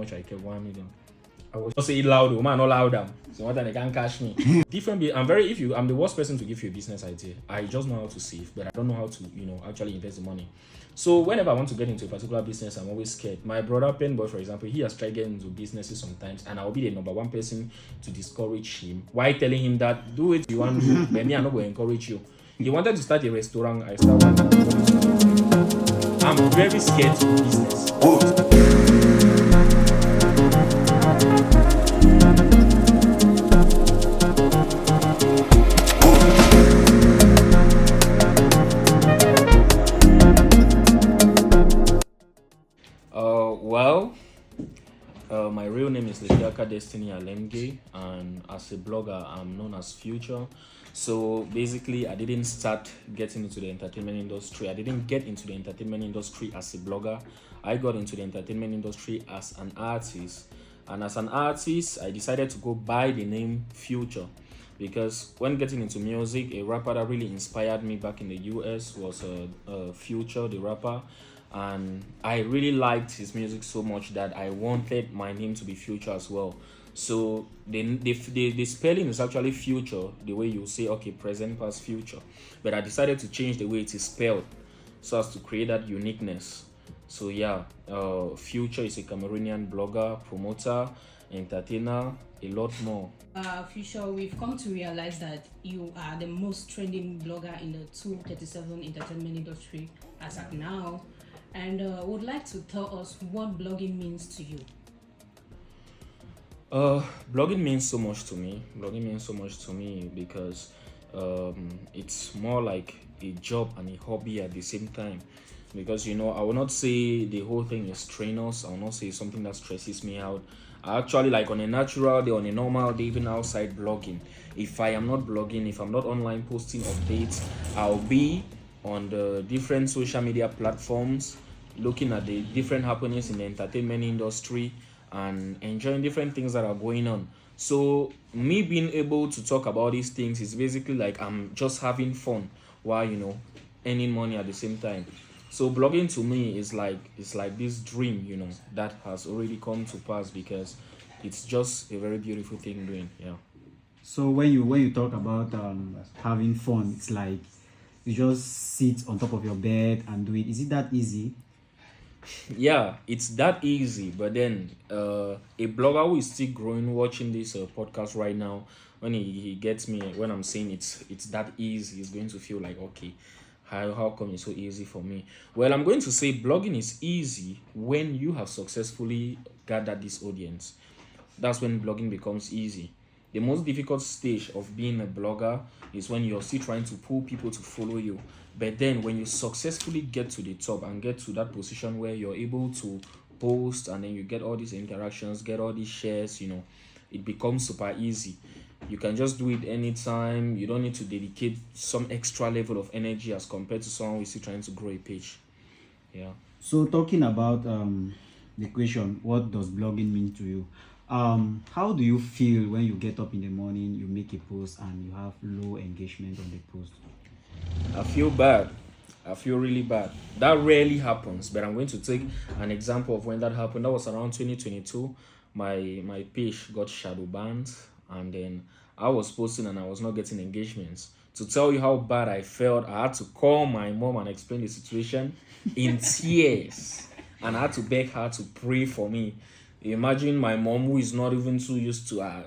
much I kept 1 million. I was just saying loud, man, not loud. So what they can't catch me. I'm the worst person to give you a business idea. I just know how to save, but I don't know how to, actually invest the money. So whenever I want to get into a particular business, I'm always scared. My brother Penboy, for example, he has tried getting into businesses sometimes, and I'll be the number one person to discourage him. Why telling him that do it you want to do, but me I'm not going to encourage you. He wanted to start a restaurant. I started one. I'm very scared to do business. My real name is Njoko Destiny Alemge, and as a blogger, I'm known as Fuchor. So basically, I didn't start getting into the entertainment industry. I didn't get into the entertainment industry as a blogger. I got into the entertainment industry as an artist. And as an artist, I decided to go by the name Fuchor. Because when getting into music, a rapper that really inspired me back in the US was Fuchor, the rapper. And I really liked his music so much that I wanted my name to be Fuchor as well. So the spelling is actually future, the way you say, okay, present past future. But I decided to change the way it is spelled so as to create that uniqueness. So yeah, Fuchor is a Cameroonian blogger, promoter, entertainer, a lot more. Fuchor, we've come to realize that you are the most trending blogger in the 237 entertainment industry as of now. And would like to tell us what blogging means to you. Blogging means so much to me. Blogging means so much to me because it's more like a job and a hobby at the same time. Because I will not say the whole thing is strenuous. I will not say something that stresses me out. I actually, like, on a natural day, on a normal day, even outside blogging, if I am not blogging, if I'm not online posting updates, I'll be on the different social media platforms, looking at the different happenings in the entertainment industry and enjoying different things that are going on. So me being able to talk about these things is basically like I'm just having fun while earning money at the same time. So blogging to me is like this dream that has already come to pass because it's just a very beautiful thing doing. Yeah. So when you talk about having fun, it's like you just sit on top of your bed and do it. Is it that easy? Yeah, it's that easy. But then a blogger who is still growing, watching this podcast right now, when he gets me, when I'm saying it's that easy, he's going to feel like, okay, how come it's so easy for me? Well, I'm going to say blogging is easy when you have successfully gathered this audience. That's when blogging becomes easy. The most difficult stage of being a blogger is when you're still trying to pull people to follow you. But then when you successfully get to the top and get to that position where you're able to post and then you get all these interactions, get all these shares, it becomes super easy. You can just do it anytime. You don't need to dedicate some extra level of energy as compared to someone who's still trying to grow a page. Yeah. So talking about the question, what does blogging mean to you? How do you feel when you get up in the morning, you make a post and you have low engagement on the post? I feel bad. I feel really bad. That rarely happens, but I'm going to take an example of when that happened. That was around 2022. My page got shadow banned, and then I was posting and I was not getting engagements. To tell you how bad I felt, I had to call my mom and explain the situation in tears, and I had to beg her to pray for me. Imagine my mom, who is not even too used to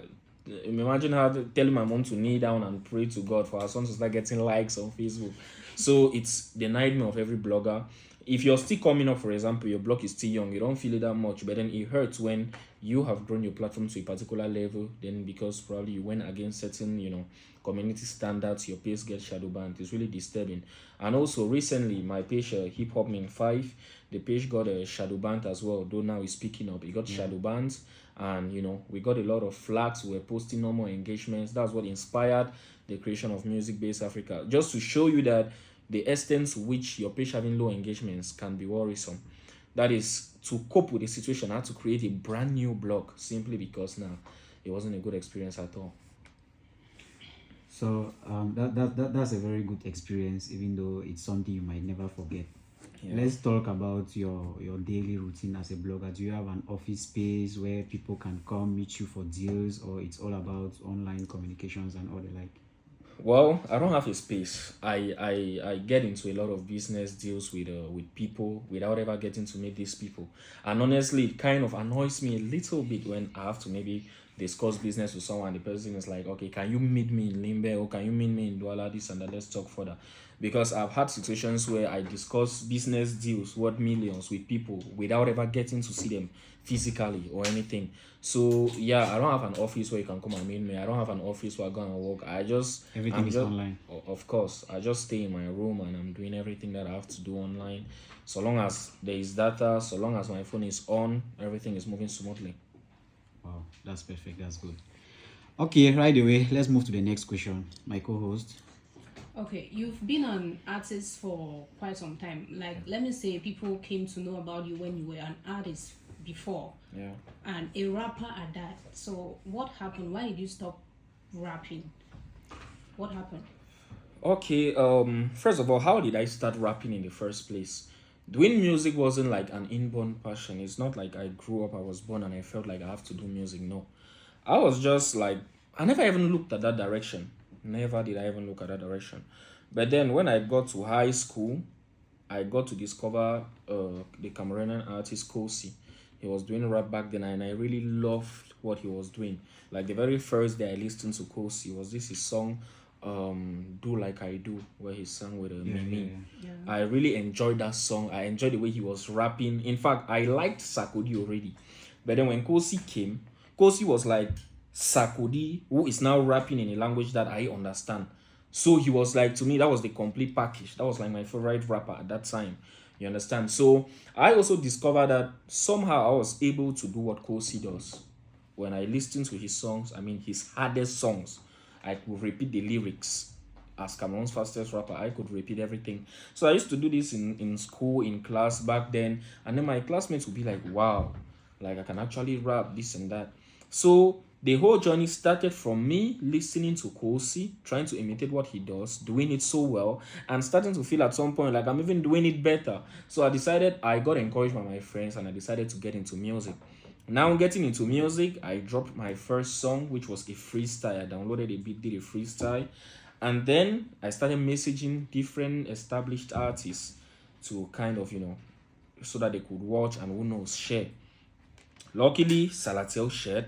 imagine her telling my mom to kneel down and pray to God for her son to start getting likes on Facebook. So it's the nightmare of every blogger. If you're still coming up, for example, your blog is still young, you don't feel it that much, but then it hurts when you have grown your platform to a particular level, then because probably you went against certain, community standards, your page gets shadow banned. It's really disturbing. And also recently, my page, Hip Hop Min 5, the page got a shadow banned as well, though now it's picking up. It got shadow banned, and we got a lot of flags. We were posting no more engagements. That's what inspired the creation of Music Based Africa, just to show you that the extent to which your page having low engagements can be worrisome. That is, to cope with the situation, I had to create a brand new blog simply because now it wasn't a good experience at all. So that's a very good experience, even though it's something you might never forget. Let's talk about your daily routine as a blogger. Do you have an office space where people can come meet you for deals, or it's all about online communications and all the like? Well, I don't have a space. I get into a lot of business deals with people without ever getting to meet these people. And honestly, it kind of annoys me a little bit when I have to maybe discuss business with someone. The person is like, okay, can you meet me in Limbe, or can you meet me in Douala, this and that, let's talk further. Because I've had situations where I discuss business deals worth millions with people without ever getting to see them physically or anything. So yeah, I don't have an office where you can come and meet me. I don't have an office where I go and work. Everything is online. Of course, I just stay in my room and I'm doing everything that I have to do online. So long as there is data, so long as my phone is on, everything is moving smoothly. Wow, that's perfect. That's good. Okay, right away. Let's move to the next question. My co-host. Okay, you've been an artist for quite some time. Like, let me say, people came to know about you when you were an artist before, Yeah. and a rapper at that. So, what happened? Why did you stop rapping? What happened? Okay, first of all, how did I start rapping in the first place? Doing music wasn't like an inborn passion. It's not like I grew up, I was born, and I felt like I have to do music. No. I was just like, I never even looked at that direction. Never did I even look at that direction. But then when I got to high school, I got to discover the Cameroonian artist Kosi. He was doing rap back then, and I really loved what he was doing. Like the very first day I listened to Kosi was this his song, "Do Like I Do," where he sang with Mimi. Yeah. I really enjoyed that song. I enjoyed the way he was rapping. In fact, I liked Sakudi already. But then when Kosi came, Kosi was like Sakudi, who is now rapping in a language that I understand. So he was like, to me, that was the complete package. That was like my favorite rapper at that time. You understand? So I also discovered that somehow I was able to do what Kosi does. When I listened to his songs, I mean his hardest songs, I could repeat the lyrics. As Cameroon's fastest rapper, I could repeat everything. So I used to do this in school, in class back then. And then my classmates would be like, wow, like I can actually rap, this and that. So the whole journey started from me listening to Kosi, trying to imitate what he does, doing it so well, and starting to feel at some point like I'm even doing it better. So I decided, I got encouraged by my friends, and I decided to get into music. Now getting into music, I dropped my first song, which was a freestyle. I downloaded a beat, did a freestyle, and then I started messaging different established artists to kind of, so that they could watch and who knows, share. Luckily, Salatel shared,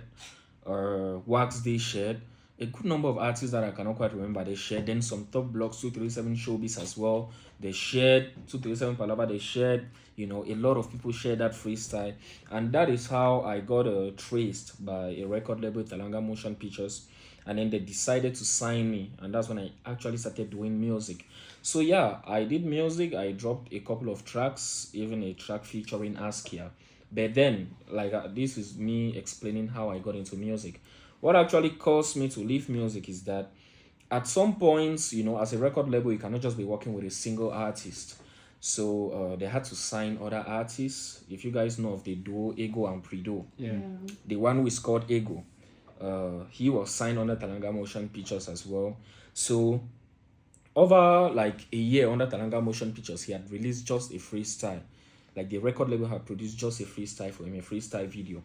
Wax Day shared, a good number of artists that I cannot quite remember, they shared. Then some top blogs, 237 Showbiz as well, they shared. 237 Palava, they shared. A lot of people shared that freestyle. And that is how I got traced by a record label, Talanga Motion Pictures. And then they decided to sign me. And that's when I actually started doing music. So yeah, I did music. I dropped a couple of tracks, even a track featuring Askia. But then, this is me explaining how I got into music. What actually caused me to leave music is that at some points, as a record label, you cannot just be working with a single artist. So they had to sign other artists. If you guys know of the duo Ego and Prido, the one who is called Ego, he was signed under Talanga Motion Pictures as well. So over like a year under Talanga Motion Pictures, he had released just a freestyle. Like the record label had produced just a freestyle for him, a freestyle video.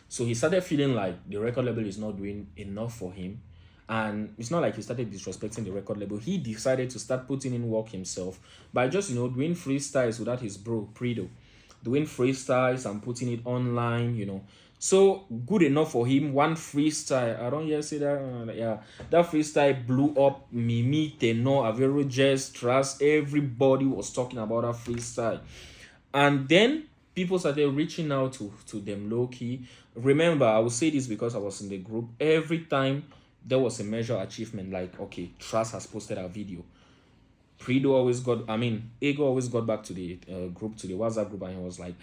So he started feeling like the record label is not doing enough for him. And it's not like he started disrespecting the record label. He decided to start putting in work himself by just, doing freestyles without his bro, Prido. Doing freestyles and putting it online. So good enough for him. One freestyle, I don't hear say that. That freestyle blew up. Mimi, Tenor, Avero, Jazz, Trust. Everybody was talking about that freestyle. And then people started reaching out to them low-key. Remember, I will say this because I was in the group. Every time there was a major achievement, like, okay, Trust has posted a video. Ego always got back to the group, to the WhatsApp group, and he was like,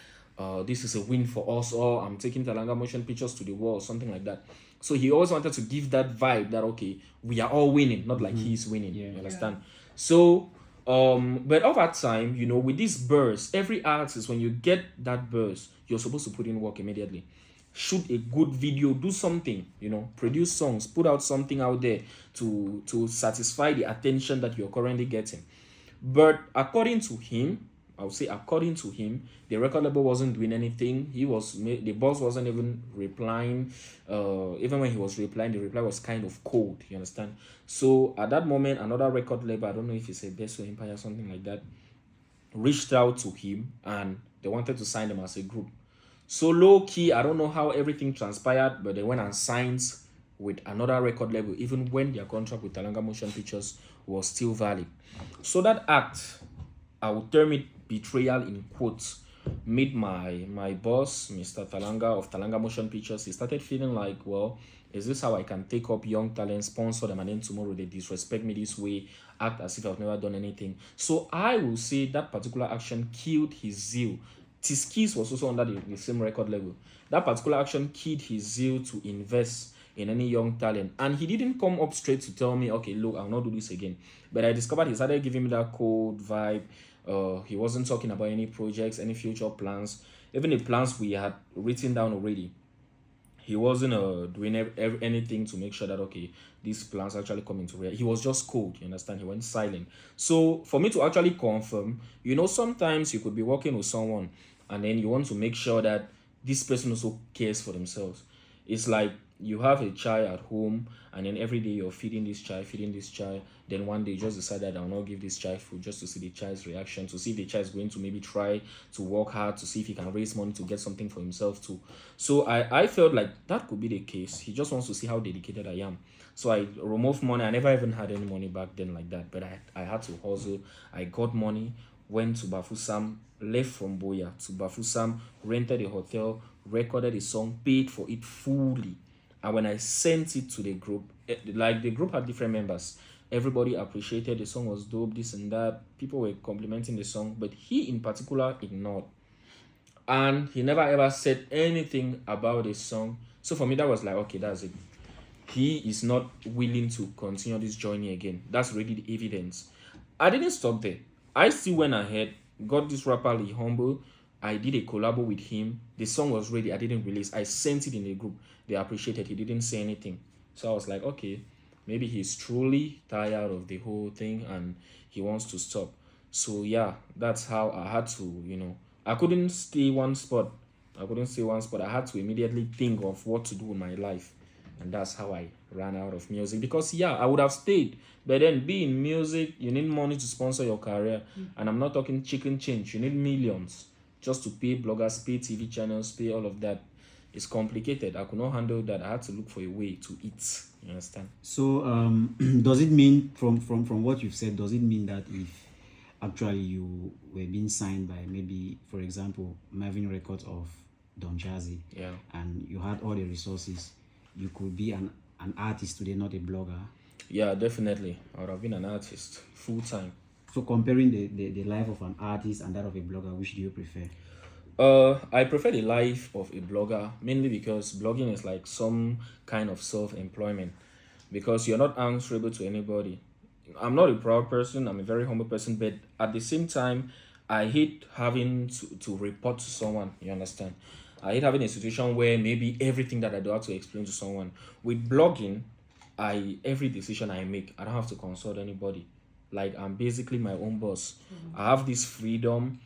this is a win for us, or I'm taking Talanga Motion Pictures to the world, something like that. So he always wanted to give that vibe that, okay, we are all winning, not like he's winning. You understand? Yeah. So, but over time, with this burst, every artist, when you get that burst, you're supposed to put in work immediately. Shoot a good video, do something, produce songs, put out something out there to satisfy the attention that you're currently getting. But according to him, I would say according to him, the record label wasn't doing anything. The boss wasn't even replying. Even when he was replying, the reply was kind of cold. You understand? So at that moment, another record label, I don't know if it's a Beso Empire or something like that, reached out to him and they wanted to sign them as a group. So low key, I don't know how everything transpired, but they went and signed with another record label, even when their contract with Talanga Motion Pictures was still valid. So that act, I would term it betrayal in quotes, made my boss, Mr. Talanga of Talanga Motion Pictures, he started feeling like, well, is this how I can take up young talent, sponsor them, and then tomorrow they disrespect me this way, act as if I've never done anything? So I will say that particular action killed his zeal. Tiskis was also under the same record level. That particular action killed his zeal to invest in any young talent. And he didn't come up straight to tell me, okay, look, I'll not do this again. But I discovered he started giving me that cold vibe. He wasn't talking about any projects, any future plans, even the plans we had written down already. He wasn't doing anything to make sure that, okay, these plans actually come into reality. He was just cold, you understand? He went silent. So for me to actually confirm, sometimes you could be working with someone and then you want to make sure that this person also cares for themselves. It's like you have a child at home and then every day you're feeding this child. Then one day you just decide that I'll not give this child food just to see the child's reaction, to see if the child is going to maybe try to work hard, to see if he can raise money to get something for himself too. So I felt like that could be the case. He just wants to see how dedicated I am. So I removed money. I never even had any money back then like that, but I had to hustle. I got money, went to Bafusam, left from Buea to Bafusam, rented a hotel, recorded a song, paid for it fully. And when I sent it to the group, like the group had different members, everybody appreciated the song was dope, this and that. People were complimenting the song, but he in particular ignored. And he never ever said anything about the song. So for me, that was like, okay, that's it. He is not willing to continue this journey again. That's really the evidence. I didn't stop there. I still went ahead, got this rapper Lee Humble. I did a collabo with him. The song was ready. I didn't release. I sent it in the group. They appreciated. He didn't say anything. So I was like, okay, maybe he's truly tired of the whole thing and he wants to stop. So yeah, that's how I had to, I couldn't stay one spot. I had to immediately think of what to do with my life. And that's how I ran out of music. Because yeah, I would have stayed. But then being music, you need money to sponsor your career. And I'm not talking chicken change. You need millions just to pay bloggers, pay TV channels, pay all of that. It's complicated. I could not handle that. I had to look for a way to eat. You understand? So does it mean, from what you've said, does it mean that if actually you were being signed by maybe, for example, Marvin Records of Don Jazzy, yeah, and you had all the resources, you could be an artist today, not a blogger? Yeah, definitely. I would have been an artist full time. So comparing the life of an artist and that of a blogger, which do you prefer? I prefer the life of a blogger, mainly because blogging is like some kind of self-employment, because you're not answerable to anybody. I'm not a proud person, I'm a very humble person, but at the same time, I hate having to report to someone, you understand? I hate having a situation where maybe everything that I do have to explain to someone. With blogging, every decision I make, I don't have to consult anybody. Like, I'm basically my own boss. I have this freedom.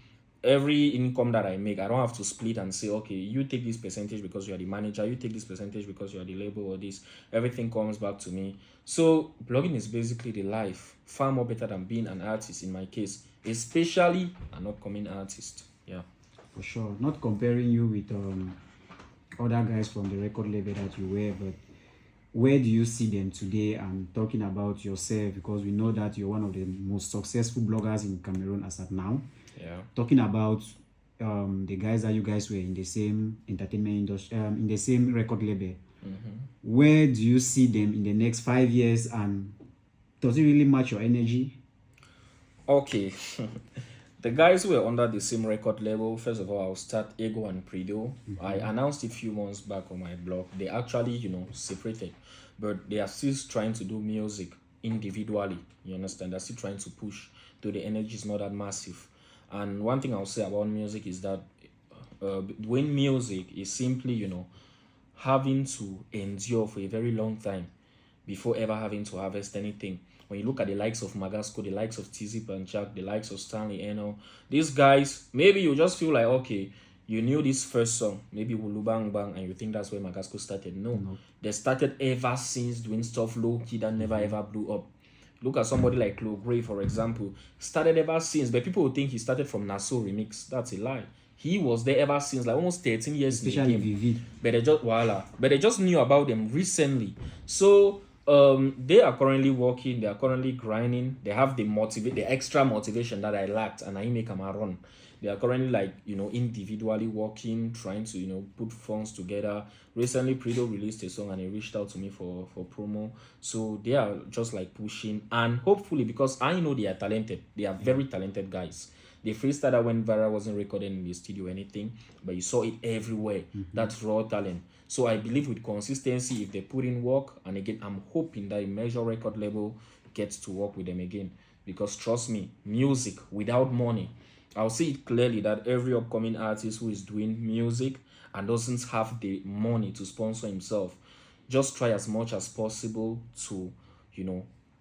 Every income that I make, I don't have to split and say, okay, you take this percentage because you are the manager, you take this percentage because you are the label or this. Everything comes back to me. So blogging is basically the life, far more better than being an artist in my case, especially an upcoming artist. Yeah. For sure. Not comparing you with other guys from the record label that you were, but where do you see them today? And talking about yourself, because we know that you're one of the most successful bloggers in Cameroon as at now. Yeah. Talking about the guys that you guys were in the same entertainment industry, in the same record label. Where do you see them in the next 5 years, and does it really match your energy? Okay. The guys who were under the same record label, first of all, I'll start Ego and Prido. I announced a few months back on my blog. They actually, separated, but they are still trying to do music individually. You understand? They're still trying to push, though the energy is not that massive. And one thing I'll say about music is that doing music is simply, having to endure for a very long time before ever having to harvest anything. When you look at the likes of Magasco, the likes of TZ and Jack, the likes of Stanley Eno, these guys, maybe you just feel like, okay, you knew this first song, maybe Wulu Bang Bang, and you think that's where Magasco started. No. They started ever since doing stuff low key that never ever blew up. Look at somebody like Lil Gray, for example. Started ever since, but people would think he started from Nassau Remix. That's a lie. He was there ever since, like almost 13 years Especially in the game. Vivid. But they just knew about them recently. So they are currently working, they are currently grinding, they have the extra motivation that I lacked, and I make them run. They are currently like, individually working, trying to, put funds together. Recently, Prido released a song and he reached out to me for promo. So they are just like pushing, and hopefully, because I know they are talented, they are very talented guys. The freestyle that went viral wasn't recorded in the studio or anything, but you saw it everywhere. That's raw talent. So I believe with consistency, if they put in work, and again, I'm hoping that a major record label gets to work with them again. Because trust me, music without money, I'll see it clearly that every upcoming artist who is doing music and doesn't have the money to sponsor himself, just try as much as possible to,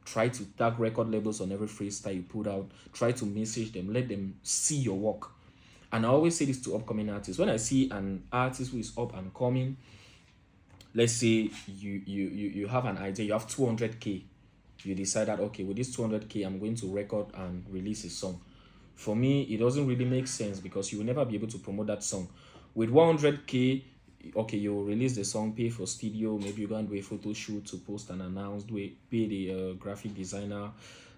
try to tag record labels on every freestyle you put out. Try to message them, let them see your work. And I always say this to upcoming artists. When I see an artist who is up and coming, let's say you have an idea, you have 200k, you decide that, okay, with this 200k, I'm going to record and release a song. For me, it doesn't really make sense because you will never be able to promote that song. With 100k, okay, you release the song, pay for studio, maybe you go and do a photo shoot to post and announce, pay the graphic designer,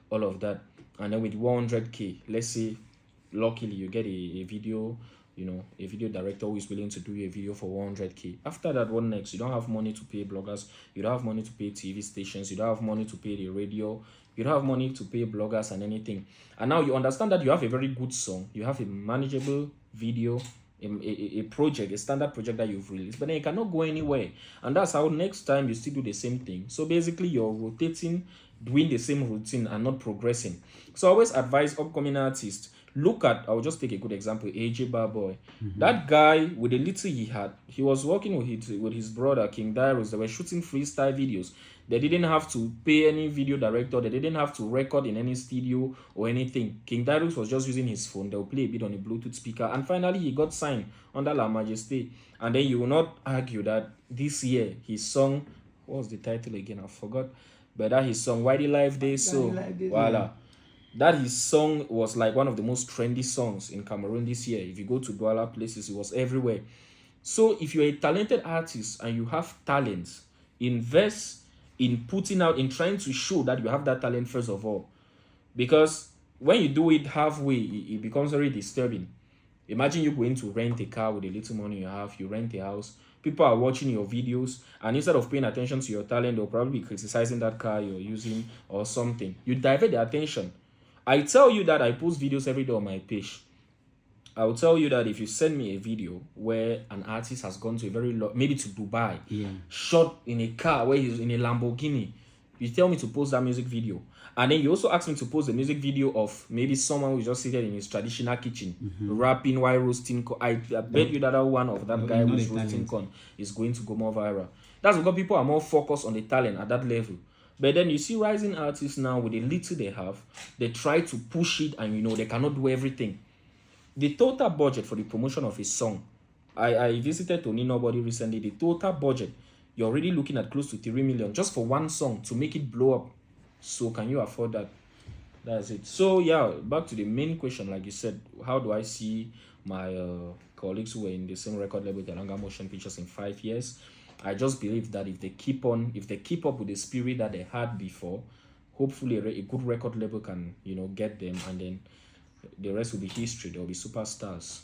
all of that. And then with 100k, let's say, luckily you get a video, a video director who is willing to do a video for 100k. After that, what next? You don't have money to pay bloggers, you don't have money to pay TV stations, you don't have money to pay the radio, you don't have money to pay bloggers and anything. And now you understand that you have a very good song, you have a manageable video, a project, a standard project that you've released, but then you cannot go anywhere. And that's how next time you still do the same thing. So basically, you're rotating, doing the same routine and not progressing. So I always advise upcoming artists, look at, I'll just take a good example, AJ Barboy. That guy, with the little he had, he was working with his brother, King Darius. They were shooting freestyle videos. They didn't have to pay any video director. They didn't have to record in any studio or anything. King Darius was just using his phone. They'll play a bit on a Bluetooth speaker. And finally, he got signed under La Majesté. And then you will not argue that this year, his song, what was the title again? I forgot. But that his song, Why the Life Day So, voila. That his song was like one of the most trendy songs in Cameroon this year. If you go to Douala places, it was everywhere. So if you're a talented artist and you have talent, invest in putting out, in trying to show that you have that talent first of all. Because when you do it halfway, it becomes very disturbing. Imagine you going to rent a car with the little money you have, you rent a house, people are watching your videos, and instead of paying attention to your talent, they'll probably be criticizing that car you're using or something. You divert their attention. I tell you that I post videos every day on my page. I will tell you that if you send me a video where an artist has gone to maybe to Dubai, shot in a car where he's in a Lamborghini, you tell me to post that music video. And then you also ask me to post a music video of maybe someone who's just seated in his traditional kitchen, rapping while roasting corn. I bet you that one of that guy who's roasting corn is going to go more viral. That's because people are more focused on the talent at that level. But then you see rising artists now with the little they have, they try to push it and they cannot do everything. The total budget for the promotion of a song, I visited Tony Nobody recently, the total budget, you're already looking at close to 3 million just for one song to make it blow up. So can you afford that? That's it. So yeah, back to the main question, like you said, how do I see my colleagues who were in the same record label, the Langa Motion Pictures, in 5 years? I just believe that if they keep up with the spirit that they had before, hopefully a good record label can, get them, and then the rest will be history. They'll be superstars.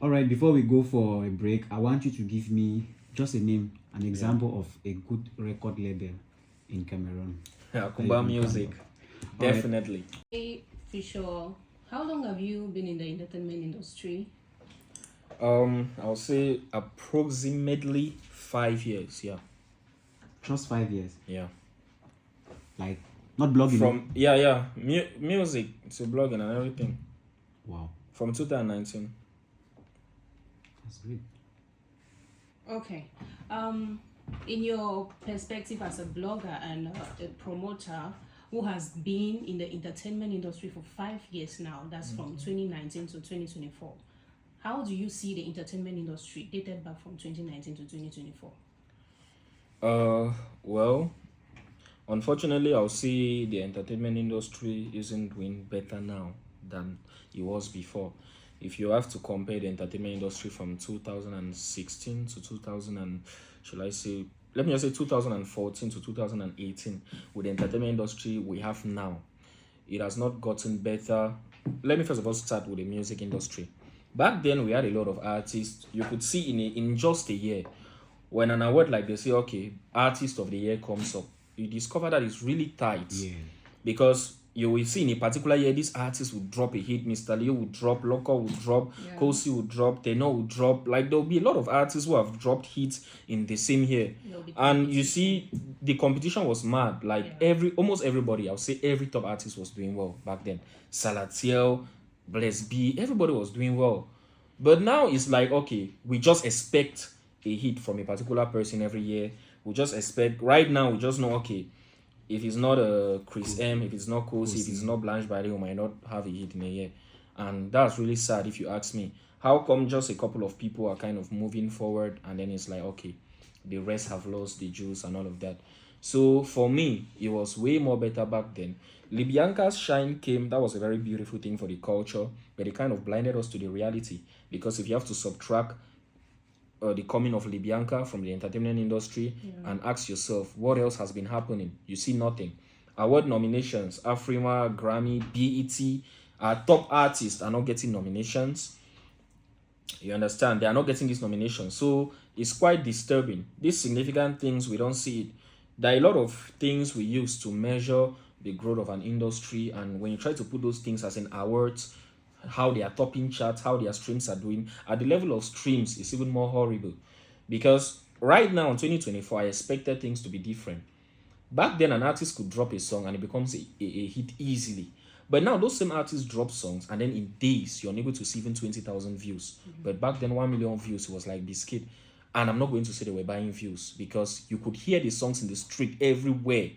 All right, before we go for a break, I want you to give me just a name, an example of a good record label in Cameroon. Kumba Music, definitely. Hey, Fuchor, how long have you been in the entertainment industry? I'll say approximately 5 years. Yeah. Just 5 years. Yeah. Like not blogging. Music to blogging and everything. Wow. From 2019. That's great. Okay. In your perspective as a blogger and a promoter, who has been in the entertainment industry for 5 years now. That's from 2019 to 2024. How do you see the entertainment industry dated back from 2019 to 2024? Well, unfortunately, I'll say the entertainment industry isn't doing better now than it was before. If you have to compare the entertainment industry from 2016 to 2000 and, shall I say, let me just say 2014 to 2018, with the entertainment industry we have now, it has not gotten better. Let me first of all start with the music industry. Back then, we had a lot of artists. You could see in just a year, when an award like they say, okay, artist of the year comes up, you discover that it's really tight. Yeah. Because you will see in a particular year, this artist will drop a hit, Mr. Leo will drop, Loco will drop, Kosi will drop, Tenor will drop. Like, there will be a lot of artists who have dropped hits in the same year. And you see, the competition was mad. Like, almost everybody, I'll say every top artist was doing well back then. Salatiel, Bless B, everybody was doing well. But now it's like, okay, we just expect a hit from a particular person every year. We just expect, right now, we just know, okay, if it's not Chris M, if it's not Kosi, if it's not Blanche Bailey, we might not have a hit in a year. And that's really sad if you ask me. How come just a couple of people are kind of moving forward and then it's like, okay, the rest have lost the juice and all of that. So for me, it was way more better back then. Libyanka's shine came, that was a very beautiful thing for the culture, but it kind of blinded us to the reality. Because if you have to subtract the coming of Libyanka from the entertainment industry and ask yourself, what else has been happening? You see nothing. Award nominations, Afrima, Grammy, BET, our top artists are not getting nominations. You understand? They are not getting these nominations. So it's quite disturbing. These significant things, we don't see it. There are a lot of things we use to measure the growth of an industry, and when you try to put those things as in awards, how they are topping charts, how their streams are doing, at the level of streams, it's even more horrible. Because right now in 2024, I expected things to be different. Back then, an artist could drop a song and it becomes a hit easily. But now those same artists drop songs and then in days, you're unable to see even 20,000 views. But back then, 1 million views was like biscuit. And I'm not going to say they were buying views, because you could hear the songs in the street everywhere.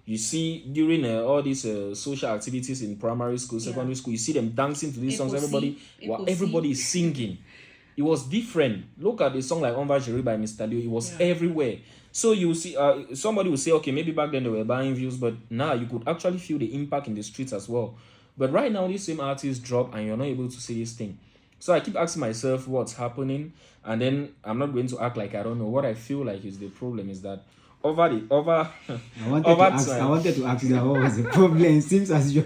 You see, during all these social activities in primary school, secondary school, you see them dancing to these songs. Everybody is singing. It was different. Look at the song like Onva Jiri by Mr. Leo. It was everywhere. So you see, somebody will say, okay, maybe back then they were buying views, but now you could actually feel the impact in the streets as well. But right now, these same artists drop and you're not able to see this thing. So I keep asking myself what's happening, and then I'm not going to act like I don't know. What I feel like is the problem is that I wanted to ask you that what was the problem. It seems as you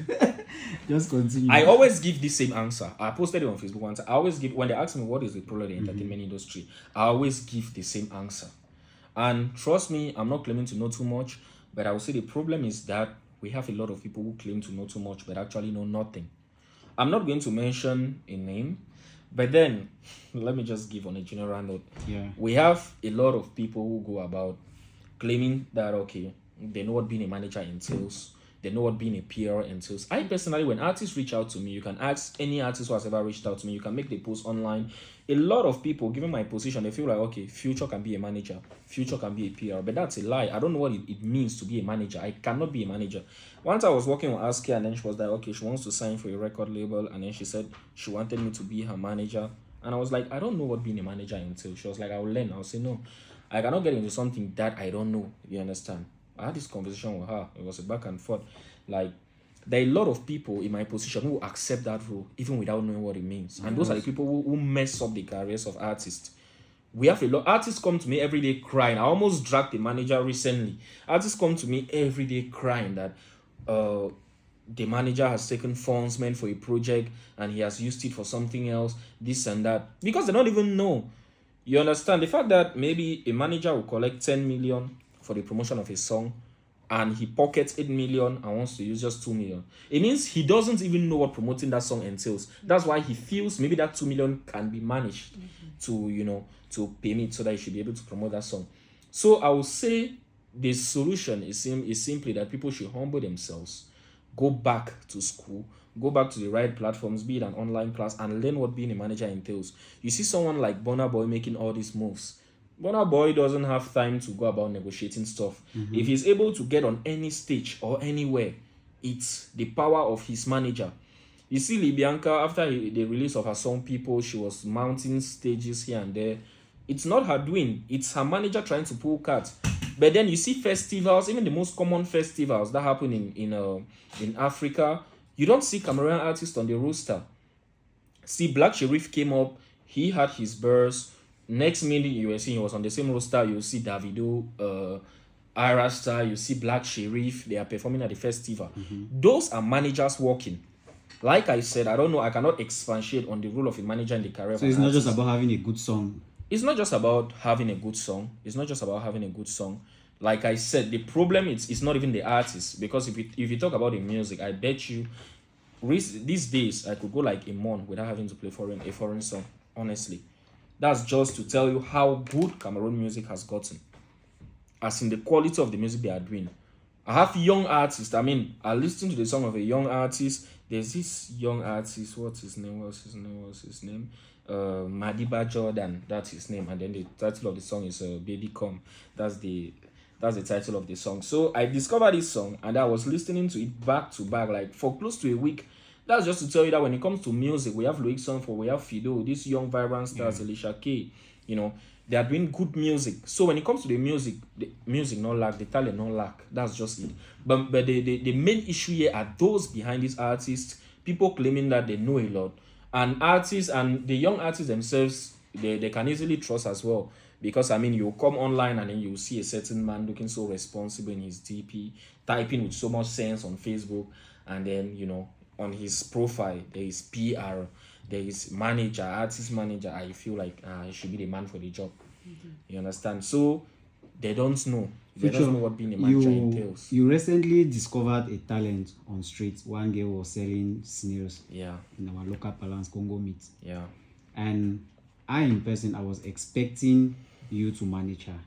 just continue. I always give the same answer. I posted it on Facebook once. I always give, when they ask me what is the problem in the entertainment industry, I always give the same answer. And trust me, I'm not claiming to know too much, but I will say the problem is that we have a lot of people who claim to know too much but actually know nothing. I'm not going to mention a name, but then let me just give on a general note. We have a lot of people who go about claiming that, okay, they know what being a manager entails, they know what being a PR entails. I personally, when artists reach out to me, you can ask any artist who has ever reached out to me, you can make the post online. A lot of people, given my position, they feel like, okay, Fuchor can be a manager, Fuchor can be a PR, but that's a lie. I don't know what it means to be a manager. I cannot be a manager. Once I was working with Askia, and then she was like, okay, she wants to sign for a record label, and then she said she wanted me to be her manager, and I was like, I don't know what being a manager entails. She was like, I will learn. I'll say, no, I cannot get into something that I don't know. You understand? I had this conversation with her. It was a back and forth. Like, there are a lot of people in my position who accept that role even without knowing what it means. And those are the people who mess up the careers of artists. We have a lot. Artists come to me every day crying. I almost dragged the manager recently. Artists come to me every day crying that the manager has taken funds meant for a project and he has used it for something else, this and that. Because they don't even know. You understand? The fact that maybe a manager will collect 10 million for the promotion of a song and he pockets 8 million and wants to use just 2 million. It means he doesn't even know what promoting that song entails. That's why he feels maybe that 2 million can be managed to pay me so that he should be able to promote that song. So I would say the solution is simply that people should humble themselves, go back to school, go back to the right platforms, be it an online class, and learn what being a manager entails. You see someone like Burna Boy making all these moves. Burna Boy doesn't have time to go about negotiating stuff. If he's able to get on any stage or anywhere, it's the power of his manager. You see, Libianca, after the release of her song People, she was mounting stages here and there. It's not her doing, it's her manager trying to pull cards. But then you see festivals, even the most common festivals that happen in Africa, you don't see Cameroonian artists on the roster. See, Black Sherif came up, he had his burst. Next minute, you were seeing he was on the same roster. You see Davido, Ira Star, you see Black Sherif, they are performing at the festival. Those are managers working. Like I said, I don't know, I cannot expatiate on the role of a manager in the career. So it's not just about having a good song. It's not just about having a good song. It's not just about having a good song. Like I said, the problem is it's not even the artist. Because if you talk about the music, I bet you these days I could go like a month without having to play a foreign song. Honestly, that's just to tell you how good Cameroon music has gotten, as in the quality of the music they are doing. I have young artists. I mean, I listen to the song of a young artist. There's this young artist. What's his name? Madiba Jordan. That's his name. And then the title of the song is Baby Come. That's the title of the song. So I discovered this song and I was listening to it back to back, like for close to a week. That's just to tell you that when it comes to music, we have Loic Sonfo, we have Fido, these young vibrant stars, Alicia K. You know, they are doing good music. So when it comes to the music not lack, the talent not lack. That's just it. But the main issue here are those behind these artists, people claiming that they know a lot. And artists and the young artists themselves, they can easily trust as well. Because I mean, you come online and then you see a certain man looking so responsible in his DP, typing with so much sense on Facebook, and then, you know, on his profile there is PR, there is manager, artist manager. I feel like he should be the man for the job. You understand? So they don't know. They don't know what being a manager entails. You recently discovered a talent on street. One girl was selling snails. Yeah. In our local Palance Congo meat. Yeah. And I, in person, I was expecting you to manage her.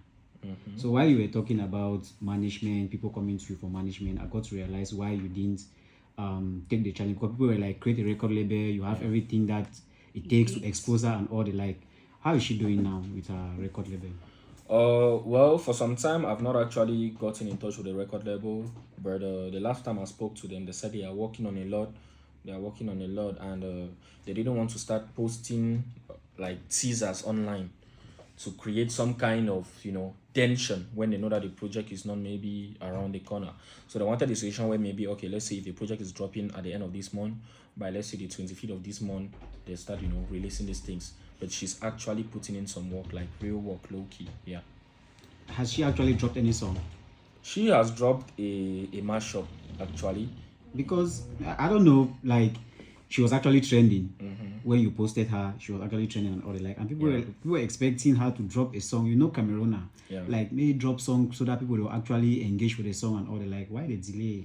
So while you were talking about management, people coming to you for management, I got to realize why you didn't take the challenge, because people were like, create a record label, you have everything that it takes to expose her and all the like. How is she doing now with her record label? Well, for some time I've not actually gotten in touch with the record label, but the last time I spoke to them, they said they are working on a lot. And they didn't want to start posting like teasers online to create some kind of, you know, tension when they know that the project is not maybe around the corner. So they wanted a situation where maybe, okay, let's say if the project is dropping at the end of this month, by let's say the 25th of this month, they start, you know, releasing these things. But she's actually putting in some work, like real work, low-key, yeah. Has she actually dropped any song? She has dropped a mashup, actually. Because, I don't know, like, she was actually trending. When you posted her, she was actually trending and all the like. And people were expecting her to drop a song. You know, Cameroona. Yeah. Like, maybe drop song so that people will actually engage with the song and all the like. Why the delay?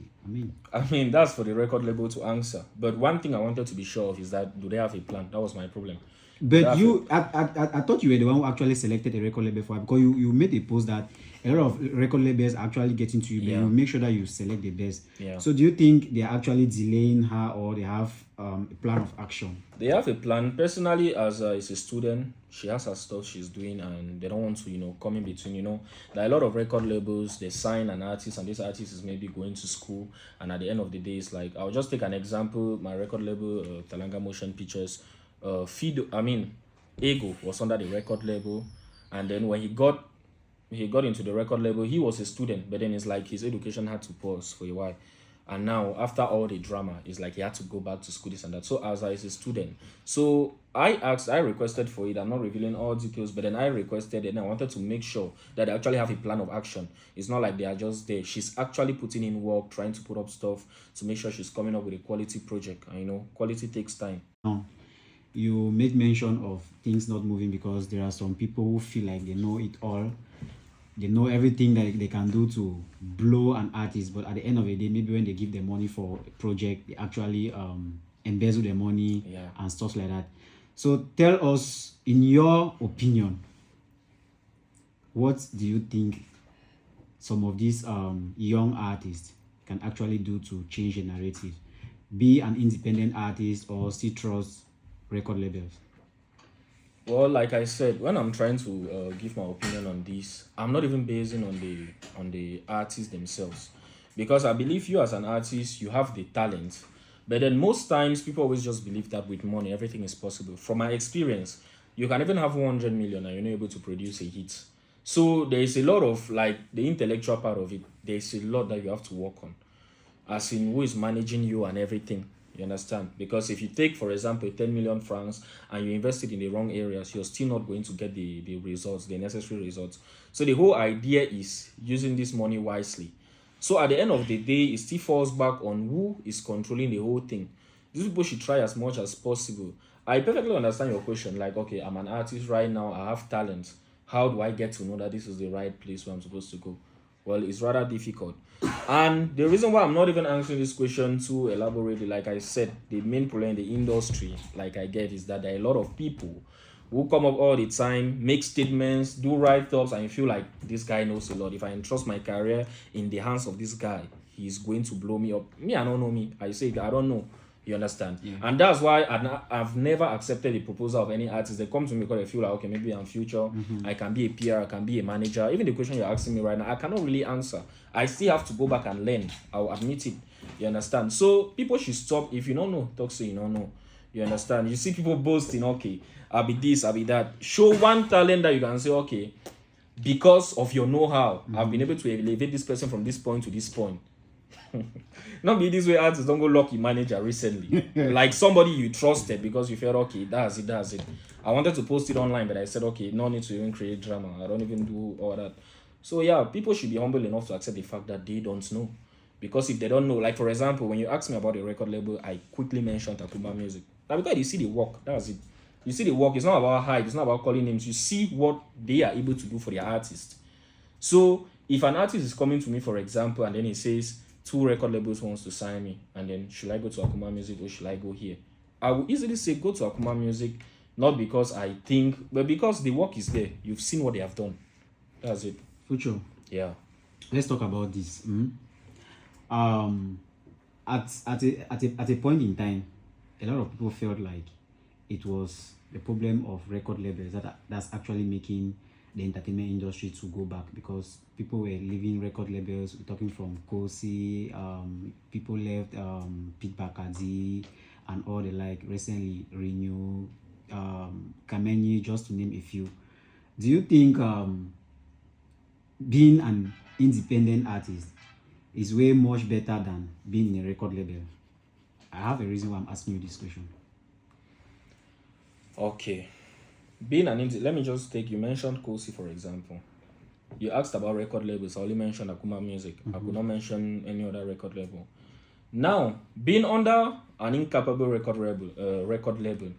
I mean, that's for the record label to answer. But one thing I wanted to be sure of is that, do they have a plan? That was my problem. But I thought you were the one who actually selected a record label for her, because you made a post that a lot of record labels are actually getting to you, but you make sure that you select the best. Yeah. So do you think they're actually delaying her, or they have a plan of action? They have a plan. Personally, as a student, she has her stuff she's doing, and they don't want to, you know, come in between. You know, there are a lot of record labels, they sign an artist, and this artist is maybe going to school, and at the end of the day, it's like, I'll just take an example. My record label, Talanga Motion Pictures, Ego was under the record label, and then when he got into the record label, he was a student, but then it's like his education had to pause for a while. And now, after all the drama, it's like he had to go back to school, this and that. So as a student, so I requested for it. I'm not revealing all details, but then I requested it, and I wanted to make sure that they actually have a plan of action. It's not like they are just there. She's actually putting in work, trying to put up stuff to make sure she's coming up with a quality project. And you know, quality takes time. You made mention of things not moving because there are some people who feel like they know it all. They know everything that they can do to blow an artist, but at the end of the day, maybe when they give them money for a project, they actually embezzle their money and stuff like that. So tell us, in your opinion, what do you think some of these young artists can actually do to change the narrative? Be an independent artist or still trust record labels? Well, like I said, when I'm trying to give my opinion on this, I'm not even basing on the artists themselves, because I believe you as an artist, you have the talent, but then most times people always just believe that with money everything is possible. From my experience, you can even have 100 million and you're not able to produce a hit. So there is a lot of like the intellectual part of it. There's a lot that you have to work on, as in who is managing you and everything. You understand? Because if you take, for example, 10 million francs and you invest it in the wrong areas, you're still not going to get the results, the necessary results. So the whole idea is using this money wisely. So at the end of the day, it still falls back on who is controlling the whole thing. These people should try as much as possible. I perfectly understand your question. Like, okay, I'm an artist right now, I have talent. How do I get to know that this is the right place where I'm supposed to go? Well, it's rather difficult. And the reason why I'm not even answering this question too elaborately, like I said, the main problem in the industry, like I get, is that there are a lot of people who come up all the time, make statements, do write-ups, and you feel like this guy knows a lot. If I entrust my career in the hands of this guy, he's going to blow me up. Me, I don't know me. I say, I don't know. You understand? Yeah. And that's why I've never accepted the proposal of any artist. They come to me because they feel like, okay, maybe I'm Fuchor. I can be a PR, I can be a manager. Even the question you're asking me right now, I cannot really answer. I still have to go back and learn. I'll admit it. You understand? So people should stop. If you don't know, talk so you don't know. You understand? You see people boasting, okay, I'll be this, I'll be that. Show one talent that you can say, okay, because of your know-how, I've been able to elevate this person from this point to this point. Not be this way, artists don't go lucky manager recently. Like somebody you trusted because you felt, okay, that's it. I wanted to post it online, but I said, okay, no need to even create drama. I don't even do all that. So yeah, people should be humble enough to accept the fact that they don't know. Because if they don't know, like for example, when you asked me about the record label, I quickly mentioned TAKU Music. Now because you see the work, that's it. You see the work, it's not about hype, it's not about calling names. You see what they are able to do for their artist. So if an artist is coming to me, for example, and then he says, 2 record labels wants to sign me, and then should I go to Akuma Music or should I go here? I will easily say go to Akuma Music, not because I think, but because the work is there. You've seen what they have done. That's it. Fuchor. Yeah. Let's talk about this. At a point in time, a lot of people felt like it was the problem of record labels that's actually making the entertainment industry to go back, because people were leaving record labels. We're talking from Kosi, people left Pete Bakadi and all the like, recently Renew, Kamenyi, just to name a few. Do you think being an independent artist is way much better than being in a record label? I have a reason why I'm asking you this question. Okay. Being an indie, let me just take, you mentioned Kosi, for example. You asked about record labels. I only mentioned Akuma Music. I could not mention any other record label. Now, being under an incapable record label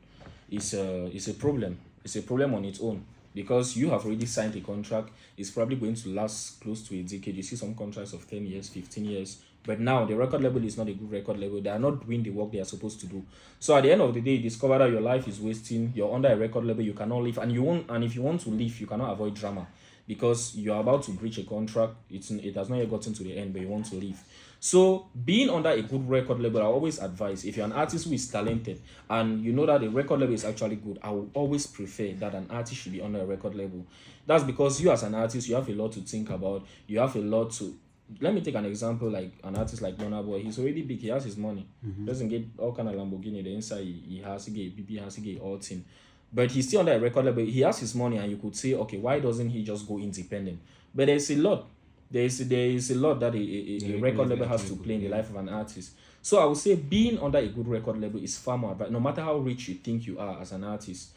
is a problem. It's a problem on its own, because you have already signed a contract. It's probably going to last close to a decade. You see some contracts of 10 years, 15 years. But now the record label is not a good record label. They are not doing the work they are supposed to do. So at the end of the day, you discover that your life is wasting. You're under a record label. You cannot leave, and if you want to leave, you cannot avoid drama, because you are about to breach a contract. It has not yet gotten to the end, but you want to leave. So being under a good record label, I always advise, if you're an artist who is talented and you know that the record label is actually good, I will always prefer that an artist should be under a record label. That's because you as an artist, you have a lot to think about. You have a lot to. Let me take an example, like an artist like Boy. He's already big. He has his money. Doesn't get all kind of Lamborghini. The inside he has to get BB, has to get all thing. But he's still under a record label. He has his money, and you could say, okay, why doesn't he just go independent? But there's a lot. There is a lot that a record label has to play in the life of an artist. So I would say being under a good record label is far more. But no matter how rich you think you are as an artist,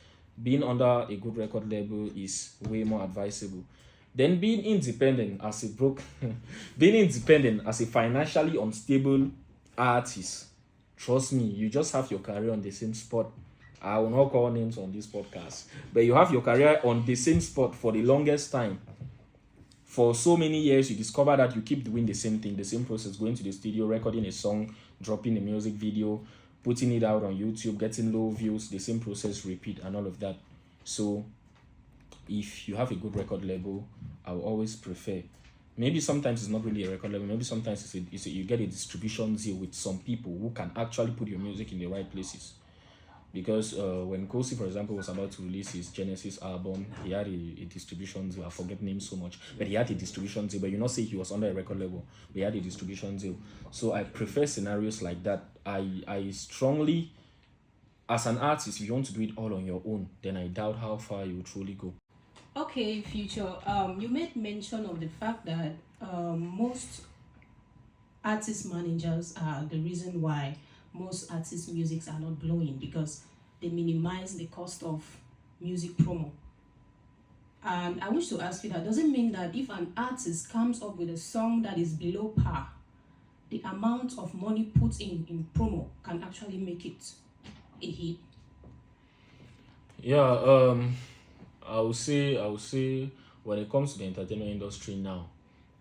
being under a good record label is way more advisable. Then being independent as a financially unstable artist, trust me, you just have your career on the same spot. I will not call names on this podcast, but you have your career on the same spot for the longest time. For so many years, you discover that you keep doing the same thing, the same process, going to the studio, recording a song, dropping a music video, putting it out on YouTube, getting low views, the same process, repeat, and all of that. So if you have a good record label, I will always prefer. Maybe sometimes it's not really a record label. Maybe sometimes you get a distribution deal with some people who can actually put your music in the right places. Because when Kosi, for example, was about to release his Genesis album, he had a distribution deal. I forget name so much, but he had a distribution deal. But you not say he was under a record label, but he had a distribution deal. So I prefer scenarios like that. I strongly, as an artist, if you want to do it all on your own, then I doubt how far you will truly go. Okay, Future. You made mention of the fact that most artist managers are the reason why most artist musics are not blowing, because they minimize the cost of music promo. And I wish to ask you that, does it mean that if an artist comes up with a song that is below par, the amount of money put in promo can actually make it a hit? Yeah, I would say when it comes to the entertainment industry now,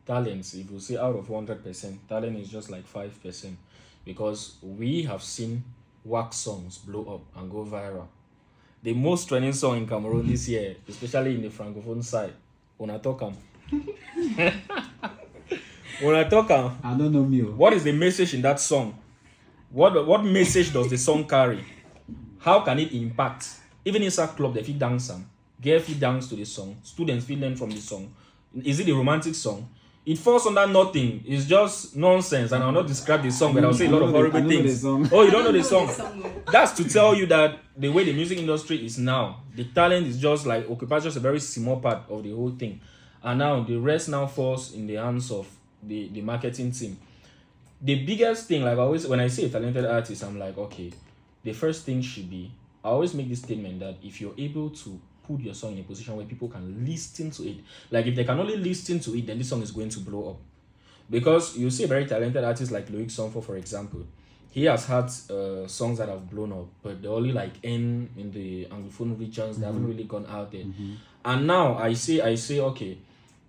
talents, if you say out of 100%, talent is just like 5. Because we have seen wax songs blow up and go viral. The most trending song in Cameroon this year, especially in the Francophone side, Unatokam. Unatokam. I don't know me. What is the message in that song? What message does the song carry? How can it impact? Even inside club, they feel dance some. Girl feel dance to the song. Students feel learn from the song. Is it a romantic song? It falls under nothing. It's just nonsense. And I'll not describe the song, but I'll say a lot of horrible things. Oh, you don't know the song? That's to tell you that the way the music industry is now, the talent is just like occupies just a very small part of the whole thing. And now the rest now falls in the hands of the marketing team. The biggest thing, like always, when I say a talented artist, I'm like, okay, the first thing should be, I always make this statement that if you're able to put your song in a position where people can listen to it, like if they can only listen to it, then this song is going to blow up. Because you see a very talented artist like Loic Sonfo, for example, he has had songs that have blown up, but they only like in the Anglophone regions. They haven't really gone out there. And now I say, okay,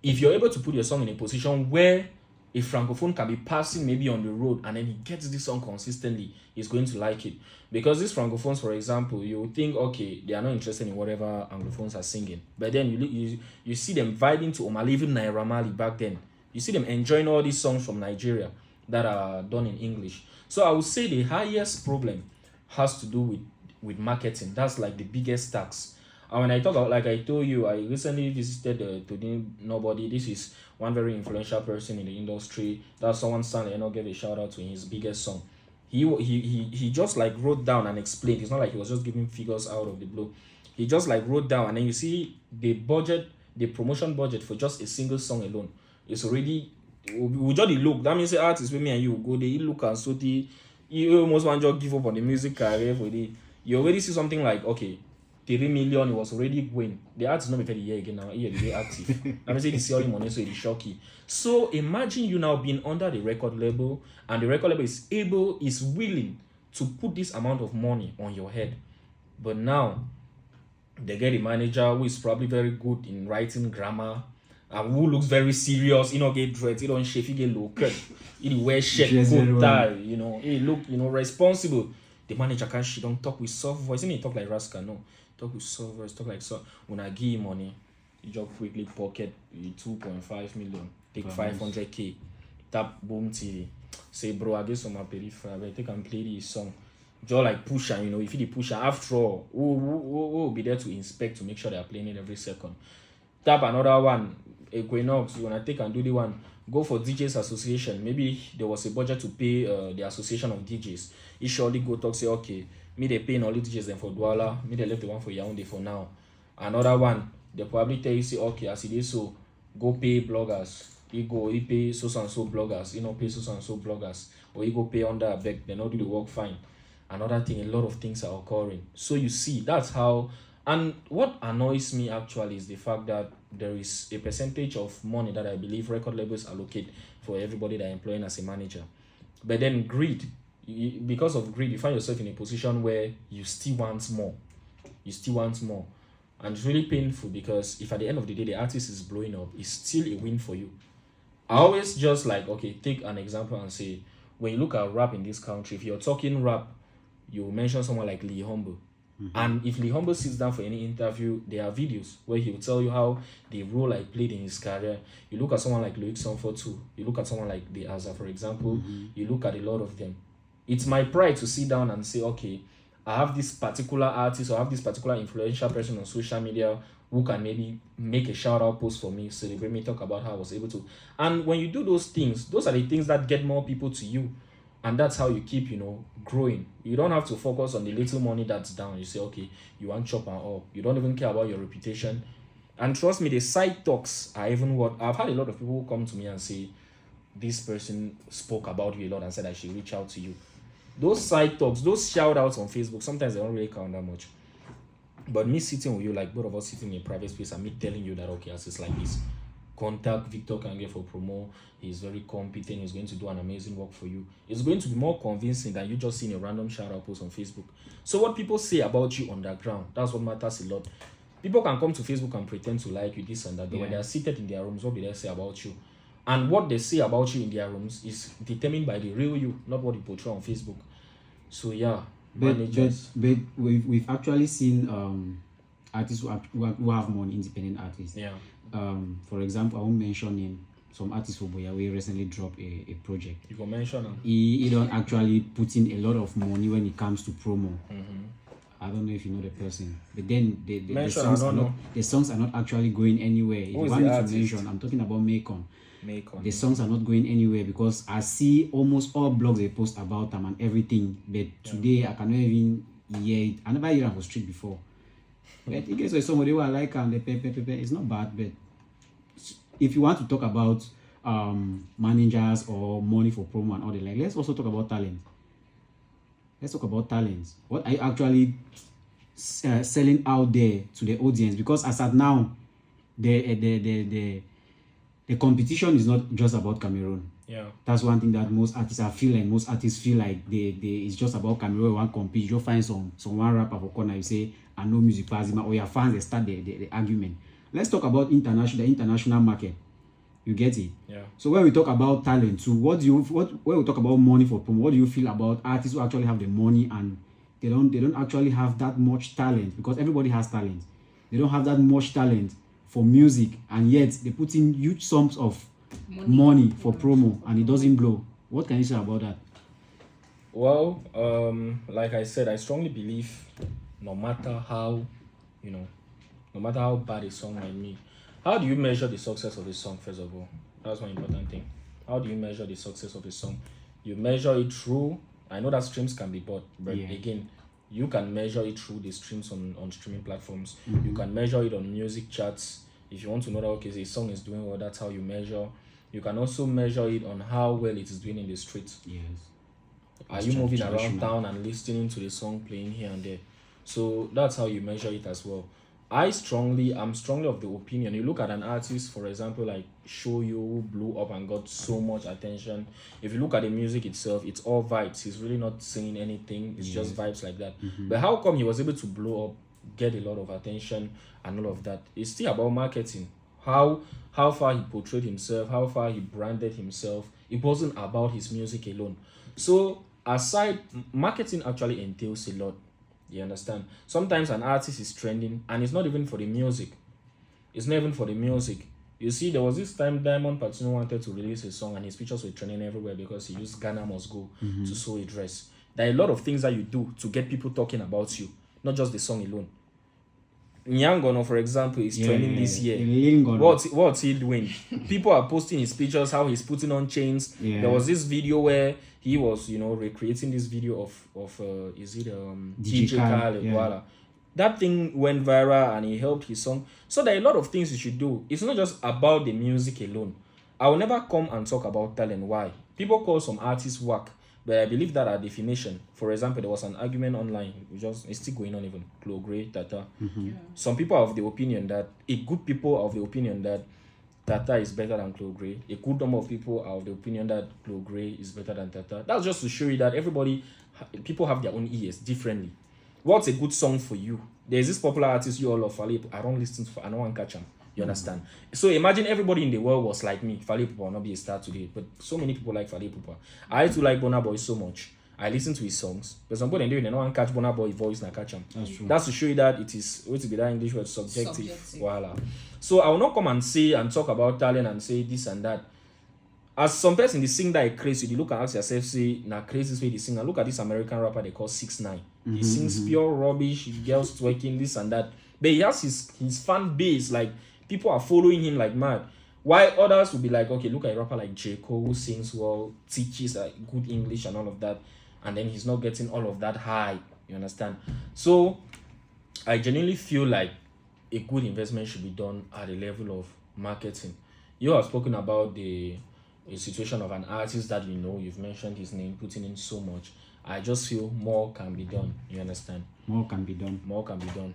if you're able to put your song in a position where a Francophone can be passing maybe on the road and then he gets this song consistently, he's going to like it. Because these Francophones, for example, you think, okay, they are not interested in whatever Anglophones are singing. But then you see them vibing to Omale, even Naira Marley back then. You see them enjoying all these songs from Nigeria that are done in English. So I would say the highest problem has to do with marketing. That's like the biggest tax. And when I talk about, like I told you, I recently visited Today Nobody. This is one very influential person in the industry. That's someone Stanley Eno gave a shout out to in his biggest song. He just like wrote down and explained. It's not like he was just giving figures out of the blue. He just like wrote down, and then you see the budget, the promotion budget for just a single song alone is already. We just look. That means the artists with me and you go, they look and so you almost want to give up on the music career for the. You already see something like, okay, 3 million, it was already going. The artist not be paid a year again now. Here they active. Let me say the selling money, so it's shocky. So imagine you now being under the record label, and the record label is willing to put this amount of money on your head. But now they get a manager who is probably very good in writing grammar and who looks very serious, get dreads, don't shave, he get low cut, he wear shirt, coat tie, he look, responsible. The manager can't she don't talk with soft voice. He talk like Rascal, no. Talk with soft voice, talk like so. When I give him money, you just quickly pocket 2.5 million, take 500k, tap boom TV. Say, bro, I guess on my peripheral, take and play this song. Just like push and if you push and after all, who will be there to inspect to make sure they are playing it every second. Tap another one, Equinox, when I take and do the one, go for DJs Association. Maybe there was a budget to pay the association of DJs. He surely go talk, say, okay, me they paying all the DJs then for Douala, me they left the one for Yaoundé for now. Another one, they probably tell you, say, okay, as it is so, go pay bloggers. He pay so and so bloggers, pay so and so bloggers. Or he go pay under a beg, they not do the work fine. Another thing, a lot of things are occurring. So you see, that's how. And what annoys me actually is the fact that there is a percentage of money that I believe record labels allocate for everybody they're employing as a manager. But then greed, because of greed, you find yourself in a position where you still want more. And it's really painful because if at the end of the day the artist is blowing up, it's still a win for you. I always just like, okay, take an example and say, when you look at rap in this country, if you're talking rap, you mention someone like Lee Humble. And if Lee Humble sits down for any interview, there are videos where he will tell you how the role I played in his career. You look at someone like Loic Sonfo too. You look at someone like The Aza, for example. You look at a lot of them. It's my pride to sit down and say, okay, I have this particular artist or I have this particular influential person on social media who can maybe make a shout out post for me, celebrate me, talk about how I was able to. And when you do those things, those are the things that get more people to you. And that's how you keep, growing. You don't have to focus on the little money that's down. You say, okay, you want chop and up. You don't even care about your reputation. And trust me, the side talks are even what I've had a lot of people who come to me and say, this person spoke about you a lot and said I should reach out to you. Those side talks, those shout outs on Facebook, sometimes they don't really count that much. But me sitting with you, like both of us sitting in a private space and me telling you that, okay, as it's like this, contact Victor Kange for promo. He's very competent. He's going to do an amazing work for you. It's going to be more convincing than you just seeing a random shout out post on Facebook. So what people say about you underground, that's what matters a lot. People can come to Facebook and pretend to like you, this and that, but when they are seated in their rooms, what will they say about you? And what they say about you in their rooms is determined by the real you, not what you portray on Facebook. So yeah, but we've actually seen artists who have more independent artists. Yeah. For example, I won't mention him. Some artists for Buea, we recently dropped a project. You can mention him. He don't actually put in a lot of money when it comes to promo. I don't know if you know the person, but then the songs are not actually going anywhere. If you want me to mention, I'm talking about Macon. The songs are not going anywhere because I see almost all blogs they post about them and everything. But today I cannot even hear it. I never heard him on street before. But I think it's somebody who I like and the it's not bad. But if you want to talk about managers or money for promo and all that, let's also talk about talent. Let's talk about talents. What are you actually selling out there to the audience? Because as at now, the competition is not just about Cameroon. Yeah, that's one thing that most artists feel like it's just about Cameroon. Want compete, you find some one rapper for corner. You say I know music Pazima, or your fans they start the argument. Let's talk about the international market. You get it? Yeah. So when we talk about talent too, when we talk about money for promo, what do you feel about artists who actually have the money and they don't actually have that much talent? Because everybody has talent. They don't have that much talent for music, and yet they put in huge sums of money for promo and it doesn't blow. What can you say about that? Well, like I said, I strongly believe no matter how bad a song might be, how do you measure the success of a song, first of all? That's one important thing. How do you measure the success of a song? You measure it through, I know that streams can be bought, but again, you can measure it through the streams on streaming platforms. You can measure it on music charts. If you want to know that, okay, a song is doing well, that's how you measure. You can also measure it on how well it is doing in the streets. Yes. Are you moving around town and listening to the song playing here and there? So that's how you measure it as well. I'm strongly of the opinion. You look at an artist, for example, like Show You, who blew up and got so much attention. If you look at the music itself, it's all vibes. He's really not singing anything. It's just vibes like that. But how come he was able to blow up, get a lot of attention and all of that? It's still about marketing. How far he portrayed himself, how far he branded himself. It wasn't about his music alone. So aside, marketing actually entails a lot. You understand? Sometimes an artist is trending and it's not even for the music. It's not even for the music. You see, there was this time Diamond Platnumz wanted to release a song and his pictures were trending everywhere because he used Ghana Must Go to sew a dress. There are a lot of things that you do to get people talking about you, not just the song alone. Nyangono, for example, is trending this year. What's he doing? People are posting his pictures, how he's putting on chains. There was this video where he was, recreating this video of DJ Khaled. That thing went viral and he helped his song. So there are a lot of things you should do. It's not just about the music alone. I will never come and talk about talent. Why? People call some artists whack, but I believe that our definition. For example, there was an argument online, it's still going on even. Clogray, Tata. Some people are of the opinion that, good people are of the opinion that Tata is better than Clogray. A good number of people are of the opinion that Clogray is better than Tata. That's just to show you that people have their own ears differently. What's a good song for you? There's this popular artist you all love, Fally Ipupa. I don't listen to, I don't want to catch him. You understand? So imagine everybody in the world was like me. Fally Ipupa will not be a star today, but so many people like Fally Ipupa. I too like Burna Boy so much. I listen to his songs, but some people they don't want to catch Burna Boy voice and catch him. That's true. That's to show you that it is what to be that English word subjective. Voila. So I will not come and say and talk about talent and say this and that. as some person they sing that crazy, you look and ask yourself, say, na crazy way they sing. And look at this American rapper they call 6ix9ine. He sings pure rubbish, girls twerking, this and that. But he has his fan base, like people are following him like mad. Why others will be like, okay, look at a rapper like Njoko who sings well, teaches good English and all of that, and then he's not getting all of that high. You understand? So I genuinely feel like a good investment should be done at the level of marketing. You have spoken about the situation of an artist that you know, you've mentioned his name, putting in so much. I just feel more can be done. You understand? More can be done. More can be done.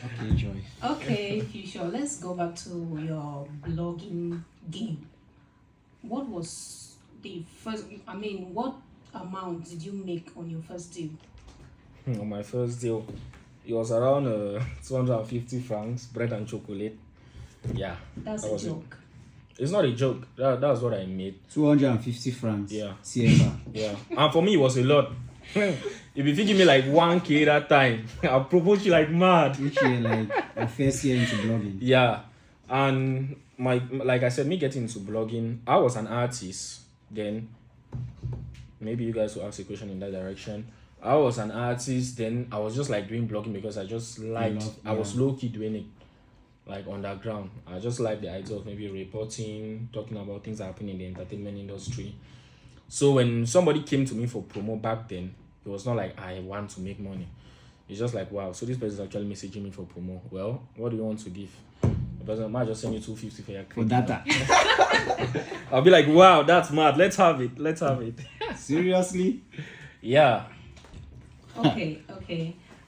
Okay, Joy. Okay, Fuchor, let's go back to your blogging game. What was the first, what amount did you make on your first deal? On my first deal, it was around 250 francs, bread and chocolate. Yeah. That's that a joke. It's not a joke. That's what I made. 250 francs. Yeah. CFA. Yeah. And for me, it was a lot. If you give me like 1K that time, I'll propose you like mad. Which year, like your first year into blogging? Yeah. And like I said, me getting into blogging, I was an artist then. Maybe you guys will ask a question in that direction. I was an artist then. I was just like doing blogging because I just liked. I was low key doing it, like underground. I just like the idea of maybe reporting, talking about things that happen in the entertainment industry. So when somebody came to me for promo back then, it was not like I want to make money. It's just like, wow, so this person is actually messaging me for promo. Well, what do you want to give? The person might just send you 250 for your For data. I'll be like, wow, that's mad. Let's have it. Seriously? Yeah. Okay.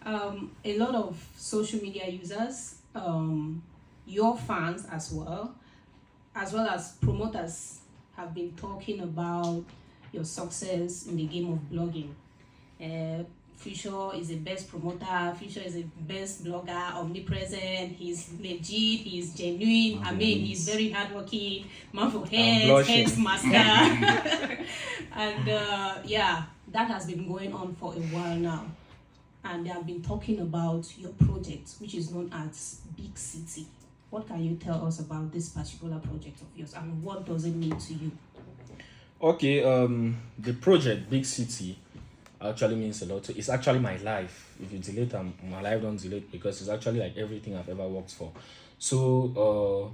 A lot of social media users, your fans as well as promoters, have been talking about your success in the game of blogging. Fuchor is the best promoter. Fuchor is the best blogger, omnipresent. He's legit. He's genuine. He's very hardworking. Man for heads master. And that has been going on for a while now. And they have been talking about your project, which is known as Big City. What can you tell us about this particular project of yours, and what does it mean to you? Okay, the project Big City actually means a lot. It's actually my life. If you delete my life don't delete, because it's actually like everything I've ever worked for. So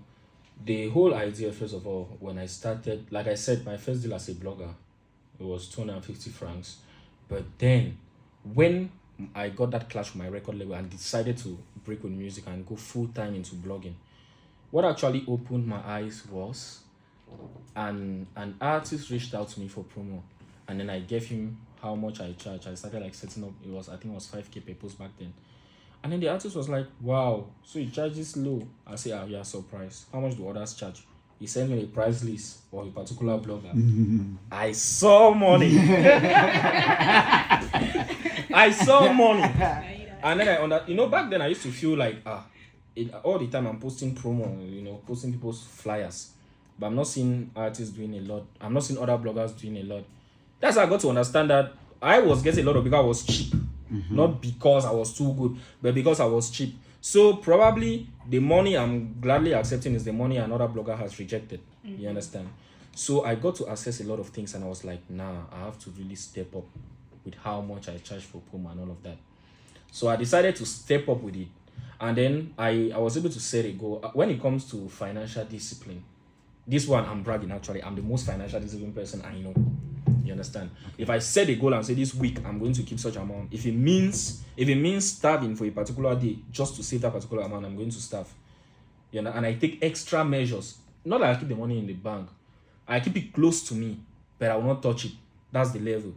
the whole idea, first of all, when I started, like I said, my first deal as a blogger, it was 250 francs. But then when I got that clash with my record label and decided to break with music and go full time into blogging, what actually opened my eyes was an artist reached out to me for promo, and then I gave him how much I charge. I started like setting up, I think it was 5K per post back then. And then the artist was like, wow, so you charge this low? I say, yeah, surprise. How much do others charge? He sent me a price list for a particular blogger. I saw money. I saw money. And then back then I used to feel like, all the time I'm posting promo, posting people's flyers. But I'm not seeing artists doing a lot. I'm not seeing other bloggers doing a lot. That's how I got to understand that I was getting a lot of because I was cheap. Not because I was too good, but because I was cheap. So probably the money I'm gladly accepting is the money another blogger has rejected. You understand? So I got to access a lot of things, and I was like, nah, I have to really step up with how much I charge for promo and all of that. So I decided to step up with it. And then I was able to set a goal. When it comes to financial discipline, this one I'm bragging actually. I'm the most financial disciplined person I know. You understand? If I set a goal and say this week I'm going to keep such amount, if it means starving for a particular day just to save that particular amount, I'm going to starve. You know, and I take extra measures. Not that I keep the money in the bank. I keep it close to me, but I will not touch it. That's the level.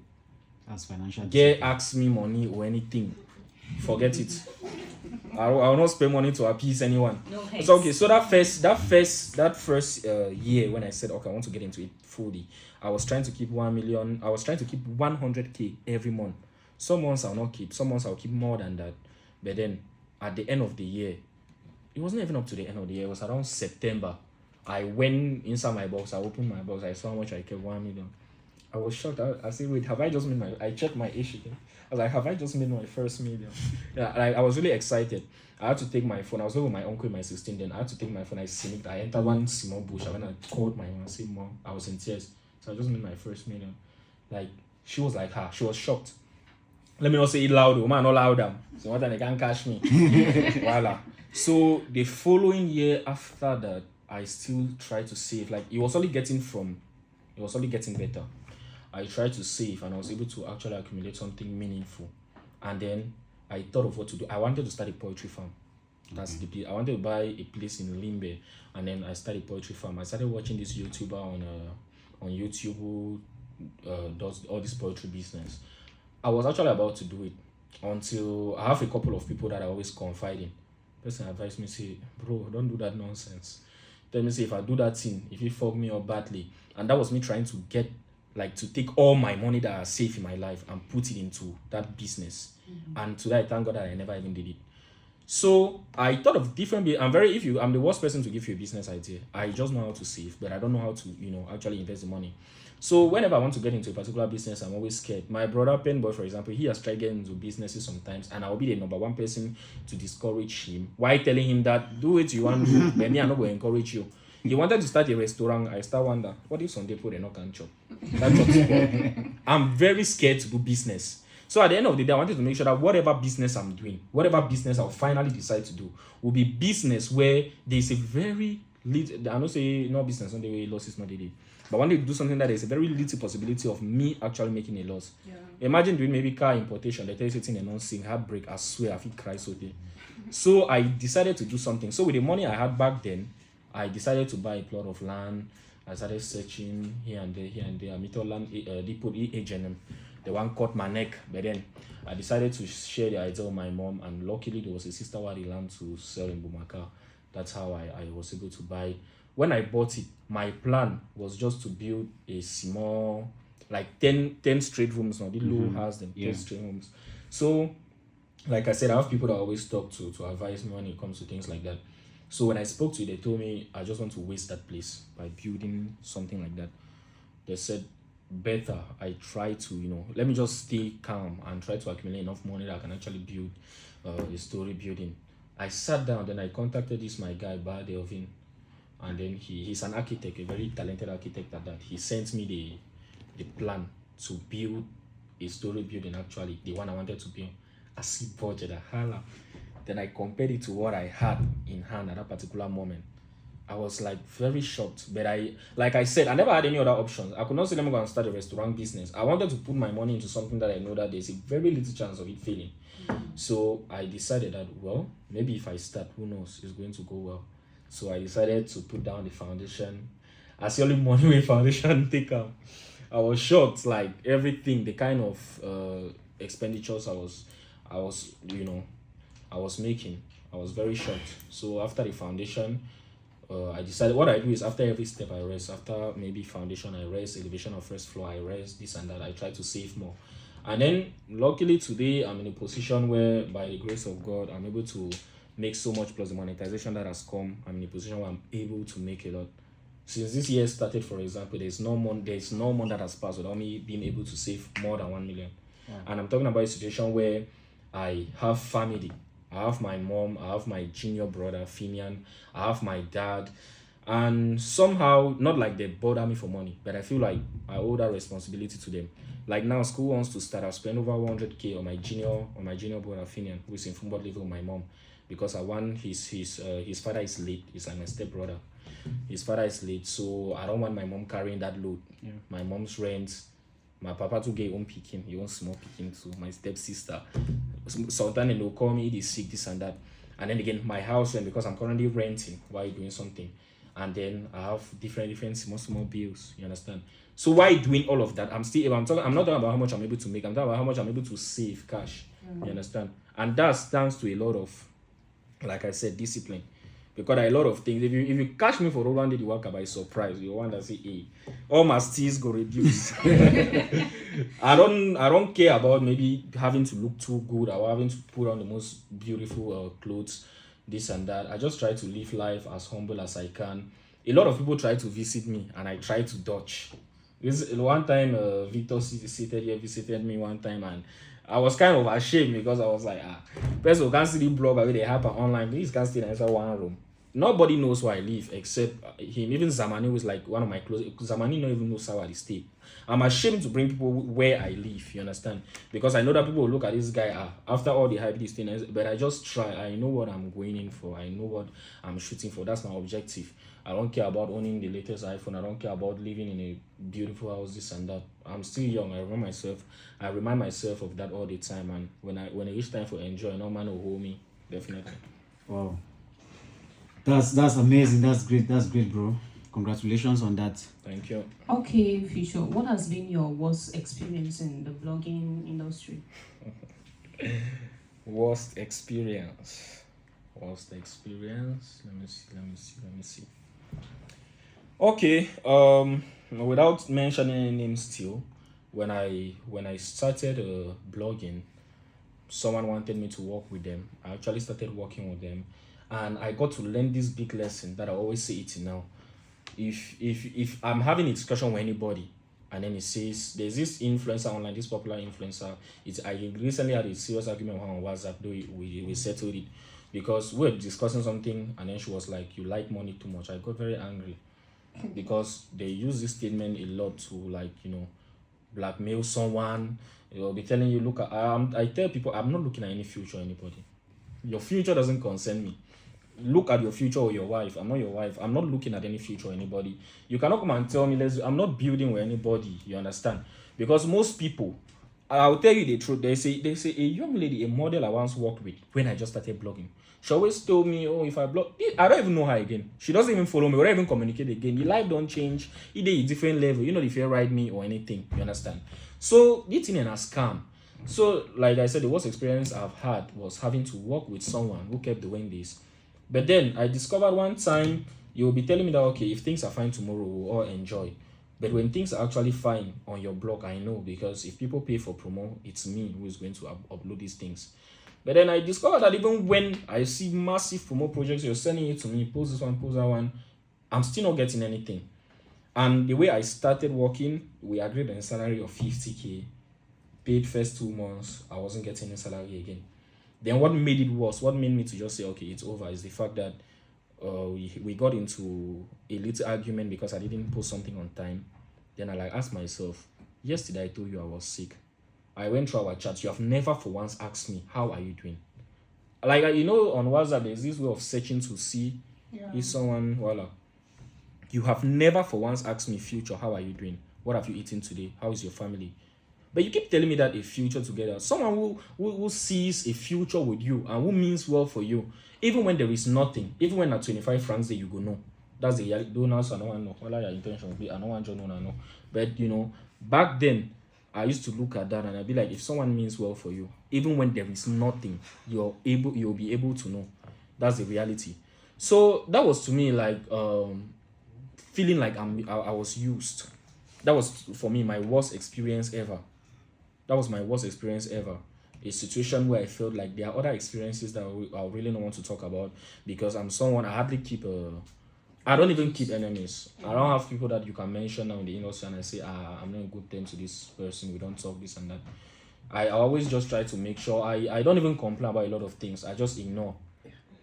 That's financial. Get ask me money or anything, forget it. I will not spend money to appease anyone. No it's okay. So that first year when I said okay, I want to get into it fully, I was trying to keep 1 million. I was trying to keep 100K every month. Some months I'll not keep. Some months I'll keep more than that. But then at the end of the year, it wasn't even up to the end of the year. It was around September. I went inside my box. I opened my box. I saw how much I kept, 1 million. I was shocked. I said, wait, have I just made my? I checked my age again. I was like, have I just made my first million? Yeah, like, I was really excited. I had to take my phone. I was with my uncle in my 16 then. I had to take my phone. I sneaked. I entered one small bush. I went and called my mom and said, Mom, I was in tears. So I just made my first million. Like, she was like, she was shocked. Let me not say it loud, man, not louder. So what they can't catch me. Voila. So the following year after that, I still tried to save. Like, it was only getting better. I tried to save and I was able to actually accumulate something meaningful. And then I thought of what to do. I wanted to start a poetry farm. That's the place. I wanted to buy a place in Limbe, and then I started a poetry farm. I started watching this YouTuber on YouTube who does all this poetry business. I was actually about to do it until I have a couple of people that I always confide in. Person advised me, say, bro, don't do that nonsense. Tell me, say, if I do that thing, if it fuck me up badly. And that was me trying to to take all my money that I saved in my life and put it into that business. And today, I thank God that I never even did it. So I thought of different. I'm the worst person to give you a business idea. I just know how to save, but I don't know how to, actually invest the money. So whenever I want to get into a particular business, I'm always scared. My brother Penboy, for example, he has tried getting into businesses sometimes, and I'll be the number one person to discourage him. Why telling him that do it you want to do, but me I'm not going to encourage you. He wanted to start a restaurant. I start wonder, what if Sunday put a knock and chop? That chop's I'm very scared to do business. So at the end of the day, I wanted to make sure that whatever business I'm doing, whatever business I'll finally decide to do, will be business where there's a very little, I don't say no business, not the way losses not the day. But I wanted to do something that there's a very little possibility of me actually making a loss. Yeah. Imagine doing maybe car importation, they tell you sitting and not seeing heartbreak, I swear I feel cry so day. So I decided to do something. So with the money I had back then, I decided to buy a plot of land. I started searching here and there. I met all land depot agent. The one cut my neck, but then I decided to share the idea with my mom, and luckily there was a sister who had the land to sell in Bumaka. That's how I was able to buy. When I bought it, my plan was just to build a small, like 10 straight rooms, not the low house, then 10 straight rooms. So, like I said, I have people that I always talk to advise me when it comes to things like that. So when I spoke to you, they told me I just want to waste that place by building something like that. They said, better I try to, let me just stay calm and try to accumulate enough money that I can actually build a story building. I sat down, then I contacted my guy, Buea Delvin, and then he's an architect, a very talented architect at that. He sent me the plan to build a story building, actually, the one I wanted to build. I see budget, holla. Then I compared it to what I had in hand at that particular moment. I was like very shocked, but like I said, I never had any other options. I could not say let me go and start a restaurant business. I wanted to put my money into something that I know that there's a very little chance of it failing. So I decided that, well, maybe if I start, who knows, it's going to go well. So I decided to put down the foundation. As the only money with foundation take out. I was shocked, like everything, the kind of expenditures I was making. I was very shocked. So after the foundation, I decided what I do is after every step I raise, after maybe foundation I raise, elevation of first floor I raise, this and that, I try to save more. And then luckily today I'm in a position where by the grace of God I'm able to make so much, plus the monetization that has come. I'm in a position where I'm able to make a lot. Since this year started, for example, there's no month that has passed without me being able to save more than 1 million. Yeah. And I'm talking about a situation where I have family. I have my mom, I have my junior brother, Finian, I have my dad, and somehow, not like they bother me for money, but I feel like I owe that responsibility to them. Like now, school wants to start, I spend over 100k on my junior brother, Finian, who is in football level with my mom, because I want his father is late, he's like my step brother. His father is late, so I don't want my mom carrying that load. Yeah. My mom's rent, my papa to get own picking, he wants small picking too. My stepsister, sometimes they'll call me, he's sick, this and that. And then again, my house rent, because I'm currently renting while doing something. And then I have different small bills, you understand? So while doing all of that, I'm not talking about how much I'm able to make, I'm talking about how much I'm able to save cash, you understand? And that's thanks to a lot of, like I said, discipline. Because there are a lot of things. If you catch me for one day the work by surprise, you want to say, hey, all my steals go reduce. I don't care about maybe having to look too good or having to put on the most beautiful clothes, this and that. I just try to live life as humble as I can. A lot of people try to visit me and I try to dodge. This one time, Victor seated here visited me one time, and I was kind of ashamed because I was like, person can't see the blog where they happen online. Please can't stay inside one room. Nobody knows where I live except him. Even Zamani was like one of my close. Zamani don't even know how I stay. I'm ashamed to bring people where I live. You understand? Because I know that people will look at this guy after all the hype this thing. But I just try. I know what I'm going in for. I know what I'm shooting for. That's my objective. I don't care about owning the latest iPhone. I don't care about living in a beautiful house, this and that. I'm still young. I remind myself of that all the time. And when it reach time for enjoy, no man will hold me. Definitely. Wow. That's amazing. That's great, bro. Congratulations on that. Thank you. Okay, Fuchor, what has been your worst experience in the blogging industry? Worst experience. Let me see. Okay. Without mentioning any names still, when I started blogging, someone wanted me to work with them. I actually started working with them, and I got to learn this big lesson that I always say it now. If I'm having a discussion with anybody, and then it says there's this influencer online, this popular influencer, I recently had a serious argument with her on WhatsApp, though we settled it because we were discussing something, and then she was like, "You like money too much." I got very angry because they use this statement a lot to, like, blackmail someone. They'll be telling you, look, I tell people, I'm not looking at any future anybody. Your future doesn't concern me. Look at your future or your wife. I'm not your wife. I'm not looking at any future or anybody. You cannot come and tell me, I'm not building with anybody. You understand? Because most people, I'll tell you the truth. They say a young lady, a model I once worked with when I just started blogging. She always told me, oh, if I blog, I don't even know her again. She doesn't even follow me. We don't even communicate again. The life don't change. It is a different level. You know, if you write me or anything, you understand? So this thing is a scam. So, like I said, the worst experience I've had was having to work with someone who kept doing this. But then I discovered one time you'll be telling me that, okay, if things are fine tomorrow, we'll all enjoy. But when things are actually fine on your blog, I know, because if people pay for promo, it's me who is going to upload these things. But then I discovered that even when I see massive promo projects, you're sending it to me, post this one, post that one, I'm still not getting anything. And the way I started working, we agreed on a salary of 50K. Paid first 2 months, I wasn't getting any salary again. Then what made it worse, what made me to just say, okay, it's over, is the fact that we got into a little argument because I didn't post something on time. Then I asked myself, yesterday I told you I was sick. I went through our chat. You have never for once asked me, how are you doing? Like, on WhatsApp, there's this way of searching to see if someone, voila. You have never for once asked me, Fuchor, how are you doing? What have you eaten today? How is your family? But you keep telling me that a future together, someone who sees a future with you and who means well for you, even when there is nothing, even when at 25 francs there you go, no. That's the donors, I don't know. What are your intentions? I don't want to know. But back then, I used to look at that and I'd be like, if someone means well for you, even when there is nothing, you'll be able to know. That's the reality. So that was to me like feeling like I was used. That was for me my worst experience ever. That was my worst experience ever. A situation where I felt like there are other experiences that I really don't want to talk about because I'm someone, I hardly keep I don't even keep enemies. I don't have people that you can mention now in the industry and I say, I'm not in good terms with this person, we don't talk this and that. I always just try to make sure I don't even complain about a lot of things. I just ignore.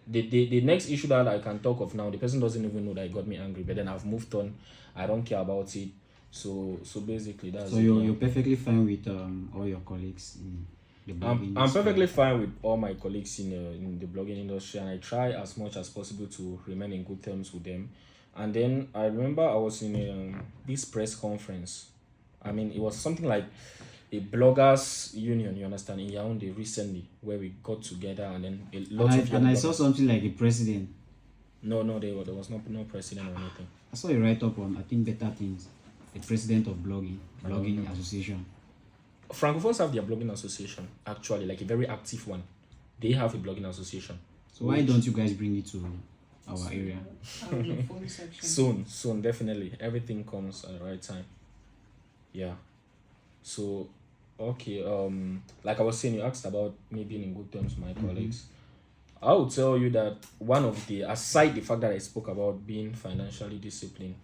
The next issue that I can talk of now, the person doesn't even know that it got me angry, but then I've moved on. I don't care about it. So basically that's so you're perfectly fine with all your colleagues in the blogging I'm perfectly fine with all my colleagues in the blogging industry, and I try as much as possible to remain in good terms with them. And then I remember I was in this press conference. I mean, it was something like a bloggers union, you understand, in Yaoundé recently, where we got together and then a lot of and I saw something like a president. No, there was no president or anything. I saw a write-up on, I think, Better Things, the president of blogging association. Francophones have their blogging association, actually, like a very active one. They have a blogging association. So why don't you guys bring it to our area? Soon, definitely. Everything comes at the right time. Yeah. So, okay, like I was saying, you asked about me being in good terms with my colleagues. I would tell you that aside the fact that I spoke about being financially disciplined,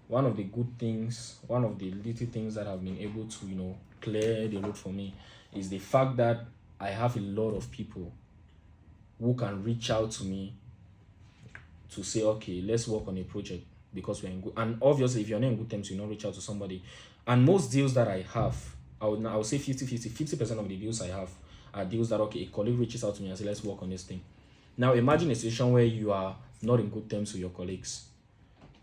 one of the good things, one of the little things that have been able to, clear the road for me is the fact that I have a lot of people who can reach out to me to say, okay, let's work on a project because we're in good. And obviously, if you're not in good terms, you not reach out to somebody. And most deals that I have, I would say 50% of the deals I have are deals that, okay, a colleague reaches out to me and says, let's work on this thing. Now, imagine a situation where you are not in good terms with your colleagues.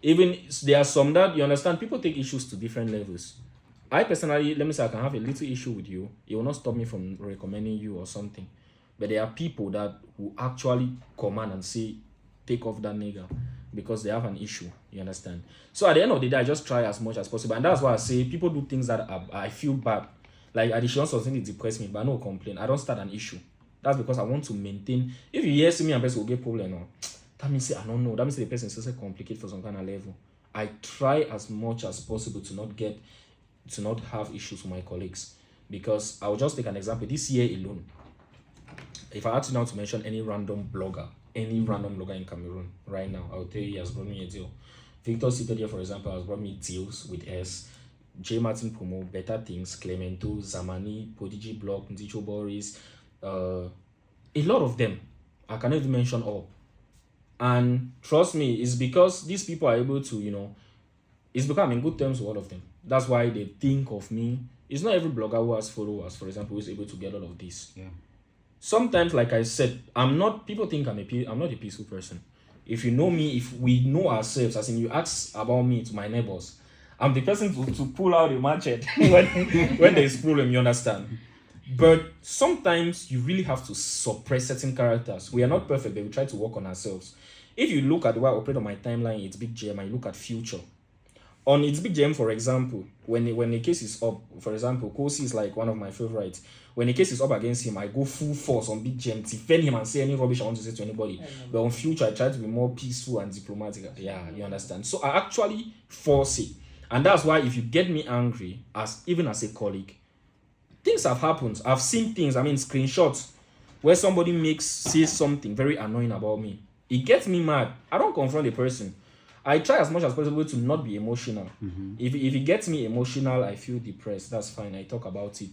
Even there are some that, you understand, people take issues to different levels. I personally, let me say, I can have a little issue with you. It will not stop me from recommending you or something. But there are people that will actually command and say, take off that nigga because they have an issue. You understand? So at the end of the day, I just try as much as possible. And that's why I say people do things that I feel bad. Like additional something that depress me, but I don't complain. I don't start an issue. That's because I want to maintain. If you hear see me and person will get problem or that means say I don't know. That means the person is also complicated for some kind of level. I try as much as possible to not have issues with my colleagues. Because I'll just take an example. This year alone, if I had to now to mention any random blogger in Cameroon right now, I'll tell you he has brought me a deal. Victor seated here, for example, has brought me deals with S. J. Martin Pomo, Better Things, Clemento, Zamani, Prodigy Blog, Ndicho Boris, a lot of them. I cannot even mention all. And trust me, it's because these people are able to, it's because I'm in good terms with all of them. That's why they think of me. It's not every blogger who has followers, for example, who is able to get all of this. Yeah. Sometimes, like I said, people think I'm not a peaceful person. If you know me, if we know ourselves, as in you ask about me to my neighbors, I'm the person to pull out the machete when there's problem, you understand? But sometimes you really have to suppress certain characters. We are not perfect, but we try to work on ourselves. If you look at the way I operate on my timeline, it's Big Jam, and you look at Fuchor. On its Big Jam, for example, when a case is up, for example, Kosi is like one of my favorites. When a case is up against him, I go full force on Big Jam, defend him and say any rubbish I want to say to anybody. But on Fuchor, I try to be more peaceful and diplomatic. Yeah, you understand? So I actually force it. And that's why if you get me angry, even as a colleague, things have happened. I've seen things, screenshots, where somebody says something very annoying about me. It gets me mad. I don't confront the person. I try as much as possible to not be emotional. Mm-hmm. If it gets me emotional, I feel depressed. That's fine. I talk about it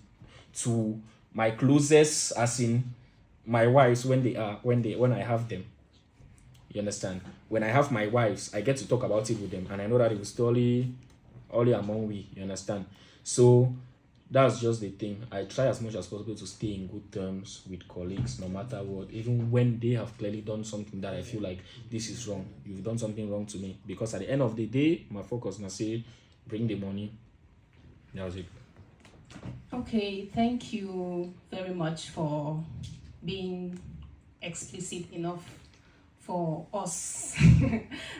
to my closest, as in my wives when I have them. You understand? When I have my wives, I get to talk about it with them, and I know that it will still only among we. You understand? So that's just the thing. I try as much as possible to stay in good terms with colleagues, no matter what, even when they have clearly done something that I feel like this is wrong. You've done something wrong to me. Because at the end of the day, my focus is say, bring the money. That was it. Okay, thank you very much for being explicit enough for us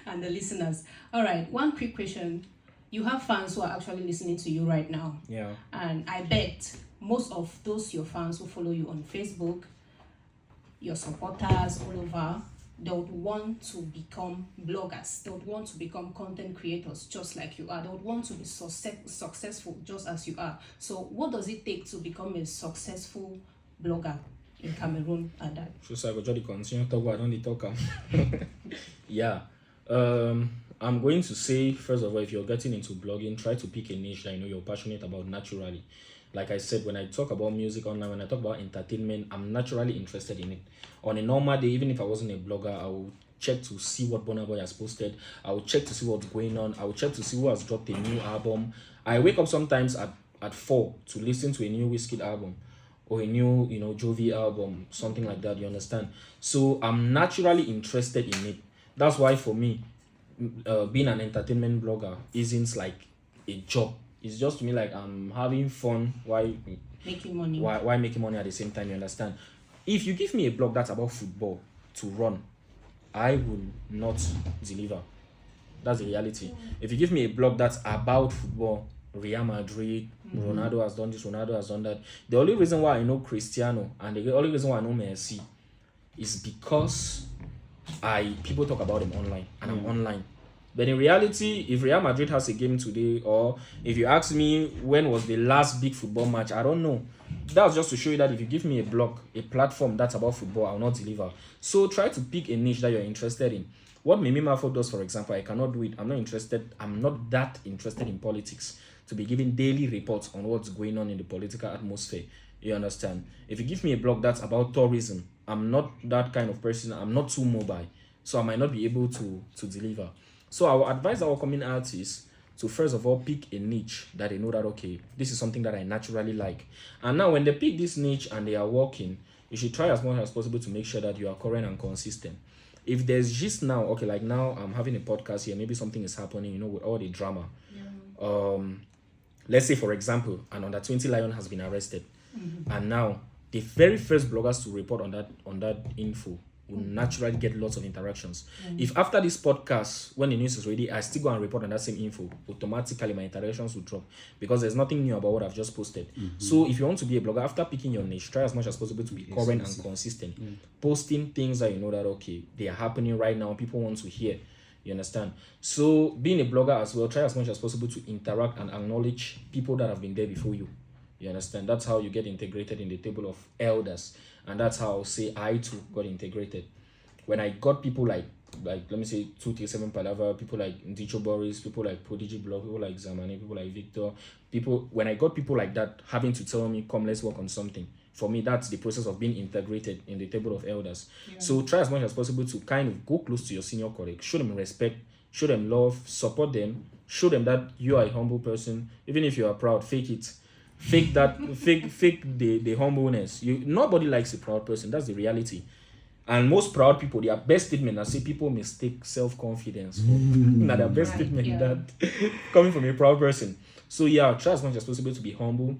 and the listeners. All right, one quick question. You have fans who are actually listening to you right now. Yeah. And I bet most of those your fans who follow you on Facebook, your supporters all over, they would want to become bloggers. They would want to become content creators just like you are. They would want to be successful just as you are. So what does it take to become a successful blogger in Cameroon and that? So I will just continue to talk. I don't talk. Yeah. I'm going to say, first of all, if you're getting into blogging, try to pick a niche that you're passionate about naturally. Like I said, when I talk about music online, when I talk about entertainment, I'm naturally interested in it. On a normal day, even if I wasn't a blogger, I will check to see what Burna Boy has posted. I will check to see what's going on. I will check to see who has dropped a new album. I wake up sometimes at 4 to listen to a new Wizkid album or a new, Jovi album, something like that, you understand? So I'm naturally interested in it. That's why for me, being an entertainment blogger isn't like a job. It's just to me like I'm having fun while making money. Why making money at the same time, you understand? If you give me a blog that's about football to run, I will not deliver. That's the reality. If you give me a blog that's about football, Real Madrid, Ronaldo has done this, Ronaldo has done that. The only reason why I know Cristiano and the only reason why I know Messi is because people talk about them online and I'm online. But in reality, if Real Madrid has a game today, or if you ask me when was the last big football match, I don't know. That's just to show you that if you give me a blog, a platform that's about football, I'll not deliver. So try to pick a niche that you're interested in. What Mimi Mafo does, for example, I cannot do it. I'm not that interested in politics to be giving daily reports on what's going on in the political atmosphere. You understand? If you give me a blog that's about tourism, I'm not that kind of person. I'm not too mobile, so I might not be able to deliver. So I will advise our coming artists to first of all pick a niche that they know that, okay, this is something that I naturally like. And now when they pick this niche and they are working, you should try as much as possible to make sure that you are current and consistent. If there's just now, okay, like now I'm having a podcast here, maybe something is happening, with all the drama. Let's say, for example, an under 20 lion has been arrested, and now the very first bloggers to report on that info will naturally get lots of interactions. If after this podcast, when the news is ready, I still go and report on that same info, automatically my interactions will drop because there's nothing new about what I've just posted. So if you want to be a blogger, after picking your niche, try as much as possible to be current and consistent. Posting things that you know that, okay, they are happening right now, people want to hear. You understand? So being a blogger as well, try as much as possible to interact and acknowledge people that have been there before you. You understand? That's how you get integrated in the table of elders. And that's how I'll say I too got integrated. When I got people like let me say 237 Palava, people like Ndicho Boris, people like Prodigy Blog, people like Zamani, people like Victor, when I got people like that having to tell me, come, let's work on something. For me, that's the process of being integrated in the table of elders. So try as much as possible to kind of go close to your senior colleagues, show them respect, show them love, support them, show them that you are a humble person. Even if you are proud, fake it. Fake that, fake the humbleness. Nobody likes a proud person. That's the reality. And most proud people, their best statement, I say people mistake self-confidence for their best statement that coming from a proud person. So yeah, try as much as possible to be humble.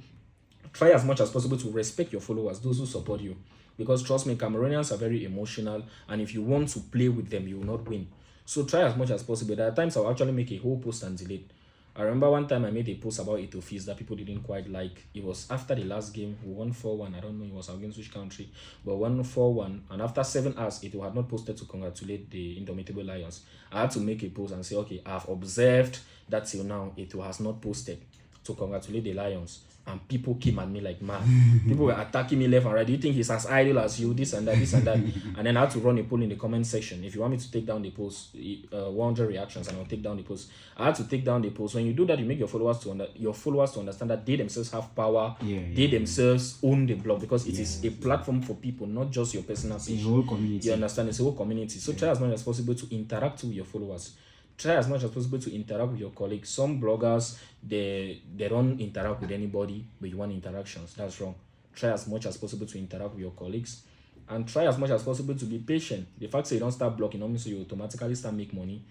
Try as much as possible to respect your followers, those who support you. Because trust me, Cameroonians are very emotional, and if you want to play with them, you will not win. So try as much as possible. There are times I'll actually make a whole post and delete. I remember one time I made a post about Etofis that people didn't quite like. It was after the last game, we won 4-1. I don't know it was against which country, but won 4-1. And after 7 hours, Eto had not posted to congratulate the Indomitable Lions. I had to make a post and say, okay, I've observed that till now, Eto has not posted to congratulate the Lions. And people came at me like mad. People were attacking me left and right. Do you think he's as idle as you? This and that, this and that. And then I had to run a poll in the comment section. If you want me to take down the post, 100 reactions, and I'll take down the post. I had to take down the post. When you do that, you make your followers to understand that they themselves have power. They themselves own the blog because it is a platform for people, not just your personal page. It's a whole community. You understand? It's a whole community. So try as much as possible to interact with your followers. Try as much as possible to interact with your colleagues. Some bloggers, they don't interact with anybody, but you want interactions. That's wrong. Try as much as possible to interact with your colleagues, and try as much as possible to be patient. The fact that you don't start blogging don't mean so you automatically start make money.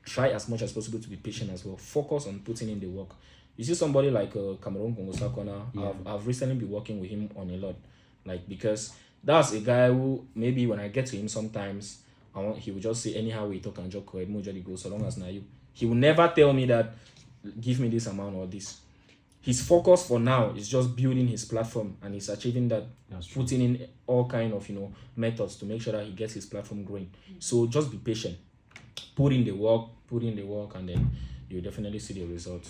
Try as much as possible to be patient as well. Focus on putting in the work. You see somebody like Cameroon Congo Sakona, I've recently been working with him on a lot, because that's a guy who maybe when I get to him sometimes, he will just say anyhow we talk and joke go so long as now you. He will never tell me that give me this amount or this. His focus for now is just building his platform, and he's achieving that. Putting in all kind of methods to make sure that he gets his platform growing. So just be patient, put in the work, and then you'll definitely see the result.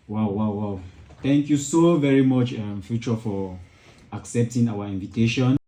Wow. Thank you so very much, Fuchor, for accepting our invitation.